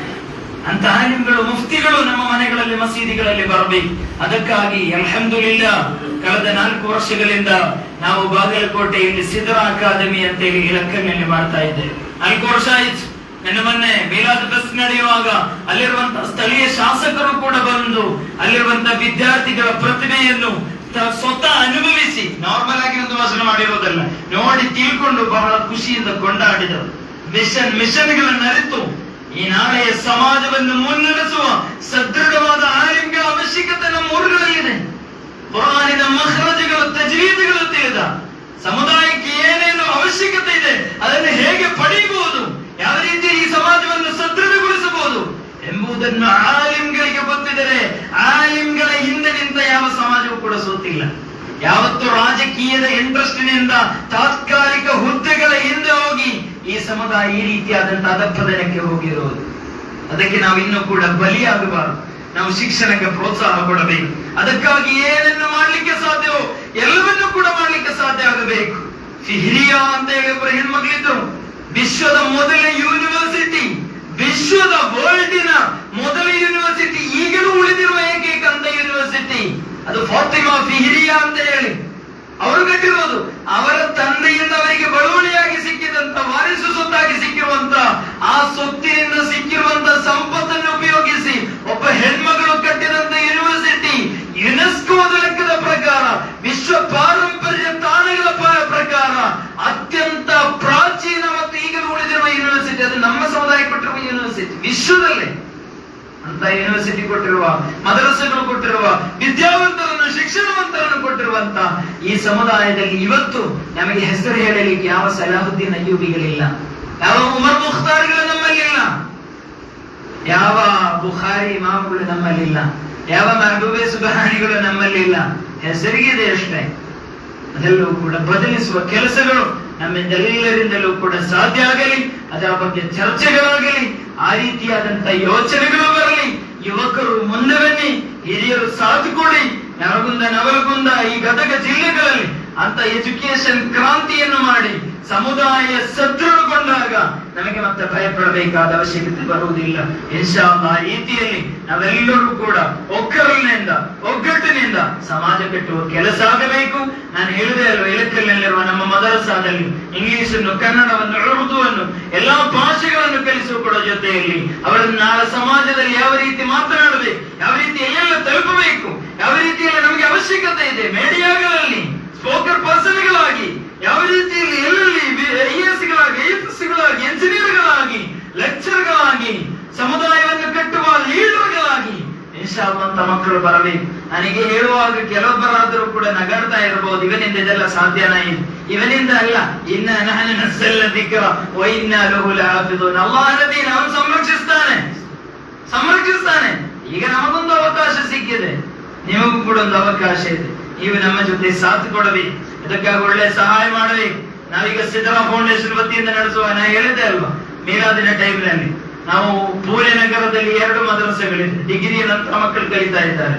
ಅಂತ ಆಲಿಮ್ಗಳು, ಮುಫ್ತಿಗಳು ನಮ್ಮ ಮನೆಗಳಲ್ಲಿ, ಮಸೀದಿಗಳಲ್ಲಿ ಬರಬೇಕು. ಅದಕ್ಕಾಗಿ ಅಲ್ಹಮ್ದುಲಿಲ್ಲಾ ಕಳೆದ 4 ವರ್ಷಗಳಿಂದ ನಾವು ಬಾಗಲಕೋಟೆಯಲ್ಲಿ ಸಿದ್ರಾ ಅಕಾಡೆಮಿ ಅಂತ ಹೇಳಿ ಇಲಕ್ಕಲ್ನಲ್ಲಿ ಮಾಡ್ತಾ ಇದ್ದೇವೆ. 4 ವರ್ಷ ಆಯ್ತು. ಮೊನ್ನೆ ಮೀಲಾದ್ ಫೆಸ್ಟ್ ನಡೆಯುವಾಗ ಅಲ್ಲಿರುವಂತಹ ಸ್ಥಳೀಯ ಶಾಸಕರು ಕೂಡ ಬಂದು ಅಲ್ಲಿರುವಂತಹ ವಿದ್ಯಾರ್ಥಿಗಳ ಪ್ರತಿಭೆಯನ್ನು ಸ್ವತಃ ಅನುಭವಿಸಿ, ನಾರ್ಮಲ್ ಆಗಿ ಒಂದು ಭಾಷಣ ಮಾಡಿರೋದಲ್ಲ, ನೋಡಿ ತಿಳ್ಕೊಂಡು ಬಹಳ ಖುಷಿಯಿಂದ ಕೊಂಡಾಡಿದರು. ಮಿಷನ್ಗಳನ್ನು ಅರಿತು ಈ ನಾಳೆಯ ಸಮಾಜವನ್ನು ಮುನ್ನಡೆಸುವ ಸದೃಢವಾದ ಆಲಿಮ್ಗಳ ಅವಶ್ಯಕತೆ ನಮ್ಮ ಊರುಗಳಲ್ಲಿದೆ. ಕುರಾನಿನ ಮಖ್ರಜ್ಗಳು, ತಜ್ವೀದ್ಗಳು ತಿಳಿದ ಸಮುದಾಯಕ್ಕೆ ಏನೇನು ಅವಶ್ಯಕತೆ ಇದೆ, ಅದನ್ನು ಹೇಗೆ ಪಡೆಯಬಹುದು, ಯಾವ ರೀತಿ ಈ ಸಮಾಜವನ್ನು ಸದೃಢಗೊಳಿಸಬಹುದು ಎಂಬುದನ್ನು ಆಲಿಮ್ಗಳಿಗೆ ಗೊತ್ತಿದ್ದರೆ ಆಲಿಮ್ಗಳ ಹಿಂದೆ ನಿಂತ ಯಾವ ಸಮಾಜವೂ ಕೂಡ ಸೋತಿಲ್ಲ. ಯಾವತ್ತು ರಾಜಕೀಯದ ಇಂಟ್ರೆಸ್ಟ್ನಿಂದ ತಾತ್ಕಾಲಿಕ ಹುದ್ದೆಗಳ ಹಿಂದೆ ಹೋಗಿ ಈ ಸಮುದಾಯ ಈ ರೀತಿಯಾದಂತಹ ಅಧಪತನಕ್ಕೆ ಹೋಗಿರುವುದು. ಅದಕ್ಕೆ ನಾವು ಇನ್ನೂ ಕೂಡ ಬಲಿಯಾಗಬಾರದು. ನಾವು ಶಿಕ್ಷಣಕ್ಕೆ ಪ್ರೋತ್ಸಾಹ ಕೊಡಬೇಕು. ಅದಕ್ಕಾಗಿ ಏನನ್ನು ಮಾಡ್ಲಿಕ್ಕೆ ಸಾಧ್ಯವೋ ಎಲ್ಲವನ್ನೂ ಕೂಡ ಮಾಡ್ಲಿಕ್ಕೆ ಸಾಧ್ಯ ಆಗಬೇಕು. ಫಿಹ್ರಿಯಾ ಅಂತ ಹೇಳಿ ಒಬ್ಬರು ಹೆಣ್ಮಕ್ಳಿದ್ರು. ವಿಶ್ವದ ಮೊದಲ ಯೂನಿವರ್ಸಿಟಿ, ವಿಶ್ವದ ವರ್ಲ್ಡಿನ ಮೊದಲ ಯೂನಿವರ್ಸಿಟಿ, ಈಗಲೂ ಉಳಿದಿರುವ ಏಕೈಕ ಅಂತ ಯೂನಿವರ್ಸಿಟಿ ಅದು ಫಾತಿಮಾ ಫಿಹ್ರಿಯಾ ಅಂತ ಹೇಳಿ ಅವರು ಕಟ್ಟಿರೋದು. ಅವರ ತಂದೆಯಿಂದ ಅವರಿಗೆ ಬಳುವಳಿಯಾಗಿ ಸಿಕ್ಕಿದಂತ ವಾರಿಸು ಸೊತ್ತಾಗಿ ಸಿಕ್ಕಿರುವಂತ ಆ ಸೊತ್ತಿನಿಂದ ಸಿಕ್ಕಿರುವಂತ ಸಂಪತ್ತನ್ನು ಉಪಯೋಗಿಸಿ ಒಬ್ಬ ಹೆಣ್ಮಗಳು ಕಟ್ಟಿದಂತ ಯೂನಿವರ್ಸಿಟಿ ಯುನೆಸ್ಕೋದ ಲೆಕ್ಕದ ಪ್ರಕಾರ, ವಿಶ್ವ ಪಾರಂಪರ್ಯ ತಾಣಗಳ ಪ್ರಕಾರ ಅತ್ಯಂತ ಪ್ರಾಚೀನ ಮತ್ತು ಈಗಲೂ ಉಳಿದಿರುವ ಯೂನಿವರ್ಸಿಟಿ. ಅದು ನಮ್ಮ ಸಮುದಾಯ ಕೊಟ್ಟಿರುವ ಯೂನಿವರ್ಸಿಟಿ. ವಿಶ್ವದಲ್ಲೇ ಅಂತ ಯೂನಿವರ್ಸಿಟಿ ಕೊಟ್ಟಿರುವ, ಮದರಸೆಗಳು ಕೊಟ್ಟಿರುವ, ವಿದ್ಯಾವಂತರನ್ನು ಶಿಕ್ಷಣವಂತರನ್ನು ಕೊಟ್ಟಿರುವಂತ ಈ ಸಮುದಾಯದಲ್ಲಿ ಇವತ್ತು ನಮಗೆ ಹೆಸರು ಹೇಳಲಿಕ್ಕೆ ಯಾವ ಸಲಾಹುದ್ದೀನ್ ಅಯ್ಯೂಬಿಗಳಿಲ್ಲ, ಯಾವ ಉಮರ್ ಮುಖ್ತಾರ್ಗಳು ನಮ್ಮಲ್ಲಿಲ್ಲ, ಯಾವ ಬುಖಾರಿ ಇಮಾಮ್ಗಳು ನಮ್ಮಲ್ಲಿಲ್ಲ, ಯಾವ ಮೆಹಬೂಬೆ ಸುಬಹಾನಿಗಳು ನಮ್ಮಲ್ಲಿಲ್ಲ. ಹೆಸರಿಗಿದೆ ಅಷ್ಟೇ. ಅದೆಲ್ಲವೂ ಕೂಡ ಬದಲಿಸುವ ಕೆಲಸಗಳು ನಮ್ಮಿಂದೆಲ್ಲರಿಂದಲೂ ಕೂಡ ಸಾಧ್ಯ ಆಗಲಿ. ಅದರ ಬಗ್ಗೆ ಚರ್ಚೆಗಳಾಗಲಿ, ಆ ರೀತಿಯಾದಂತ ಯೋಚನೆಗಳು ಬರಲಿ. ಯುವಕರು ಮುಂದೆ ಬನ್ನಿ, ಹಿರಿಯರು ಸಾಥ್ ಕೊಡಿ. ನರಗುಂದ, ನವಲಗುಂದ, ಈ ಗದಗ ಜಿಲ್ಲೆಗಳಲ್ಲಿ ಅಂತ ಎಜುಕೇಶನ್ ಕ್ರಾಂತಿಯನ್ನು ಮಾಡಿ ಸಮುದಾಯ ಸದೃಢಗೊಂಡಾಗ ನಮಗೆ ಮತ್ತೆ ಭಯಪಡಬೇಕಾದ ಅವಶ್ಯಕತೆ ಬರುವುದಿಲ್ಲ. ಇನ್ಶಾ ಅಲ್ಲಾಹ್ ಆ ರೀತಿಯಲ್ಲಿ ನಾವೆಲ್ಲರೂ ಕೂಡ ಒಗ್ಗಟ್ಟಿನಿಂದ ಸಮಾಜ ಕಟ್ಟುವ ಕೆಲಸ ಆಗಬೇಕು. ನಾನು ಹೇಳಿದೆ ಅಲ್ವಾ, ಇಳಕಲ್ಲಿರುವ ನಮ್ಮ ಮದರಸಾದಲ್ಲಿ ಇಂಗ್ಲಿಷನ್ನು, ಕನ್ನಡವನ್ನು, ಉರ್ದುವನ್ನು, ಎಲ್ಲಾ ಭಾಷೆಗಳನ್ನು ಕಲಿಸುವ ಕೂಡ ಜೊತೆಯಲ್ಲಿ ಅವರನ್ನು ನಾಳೆ ಸಮಾಜದಲ್ಲಿ ಯಾವ ರೀತಿ ಮಾತನಾಡಬೇಕು, ಯಾವ ರೀತಿ ಎಲ್ಲೆಲ್ಲ ತಲುಪಬೇಕು, ಯಾವ ರೀತಿಯಲ್ಲಿ ನಮಗೆ ಅವಶ್ಯಕತೆ ಇದೆ, ಮೀಡಿಯಾಗಳಲ್ಲಿ ಸ್ಪೋಕರ್ ಪರ್ಸನ್ಗಳಾಗಿ ಯಾವ ರೀತಿಯಲ್ಲಿ ಎಲ್ಲೆಲ್ಲಿ ಐಎಸ್ಗಳಾಗಿ, ಐಎಫ್ಎಸ್ಗಳಾಗಿ, ಎಂಜಿನಿಯರ್ಗಳಾಗಿ, ಲೆಕ್ಚರ್ಗಳಾಗಿ, ಸಮುದಾಯವನ್ನು ಕಟ್ಟುವ ಲೀಡರ್ಗಳಾಗಿ ಇನ್ಶಾ ಅಲ್ಲಾಹ್ ಅಂತ ಮಕ್ಕಳು ಬರಬೇಕು. ನನಗೆ ಹೇಳುವಾಗ ಕೆಲವೊಬ್ಬರಾದರೂ ಕೂಡ ನಗಾಡ್ತಾ ಇರಬಹುದು, ಇವನಿಂದ ಇದೆಲ್ಲ ಸಾಧ್ಯನಾ? ಇವನಿಂದ ಅಲ್ಲ. ಇನ್ನ ನಹನು ನಸ್ಸಲ್ನ ದಿಕ್ರ ವ ಇನ್ನ ಲಹು ಲಹಾಫಿಜೂನ್. ಅಲ್ಲಾಹನ ದೀನ್ ಅವನು ಸಂರಕ್ಷಿಸ್ತಾನೆ. ಈಗ ನಮಗೊಂದು ಅವಕಾಶ ಸಿಕ್ಕಿದೆ, ನಿಮಗೂ ಕೂಡ ಒಂದು ಅವಕಾಶ ಇದೆ. ನೀವು ನಮ್ಮ ಜೊತೆ ಸಾಥ್ ಕೊಡಬೇಕು, ಇದಕ್ಕಾಗಿ ಒಳ್ಳೆ ಸಹಾಯ ಮಾಡಬೇಕು. ನಾವೀಗ ಸಿದ್ದರಾ ಫೌಂಡೇಶನ್ ವತಿಯಿಂದ ನಡೆಸುವ, ನಾ ಹೇಳಿದೆ ಅಲ್ವಾ, ಮೀಲಾದಿನ ಟೈಮ್ನಲ್ಲಿ ನಾವು ಪೂಲೆ ನಗರದಲ್ಲಿ 2 ಮದರಸೆಗಳಿದೆ. ಡಿಗ್ರಿಯ ನಂತರ ಮಕ್ಕಳು ಕಲಿತಾ ಇದ್ದಾರೆ.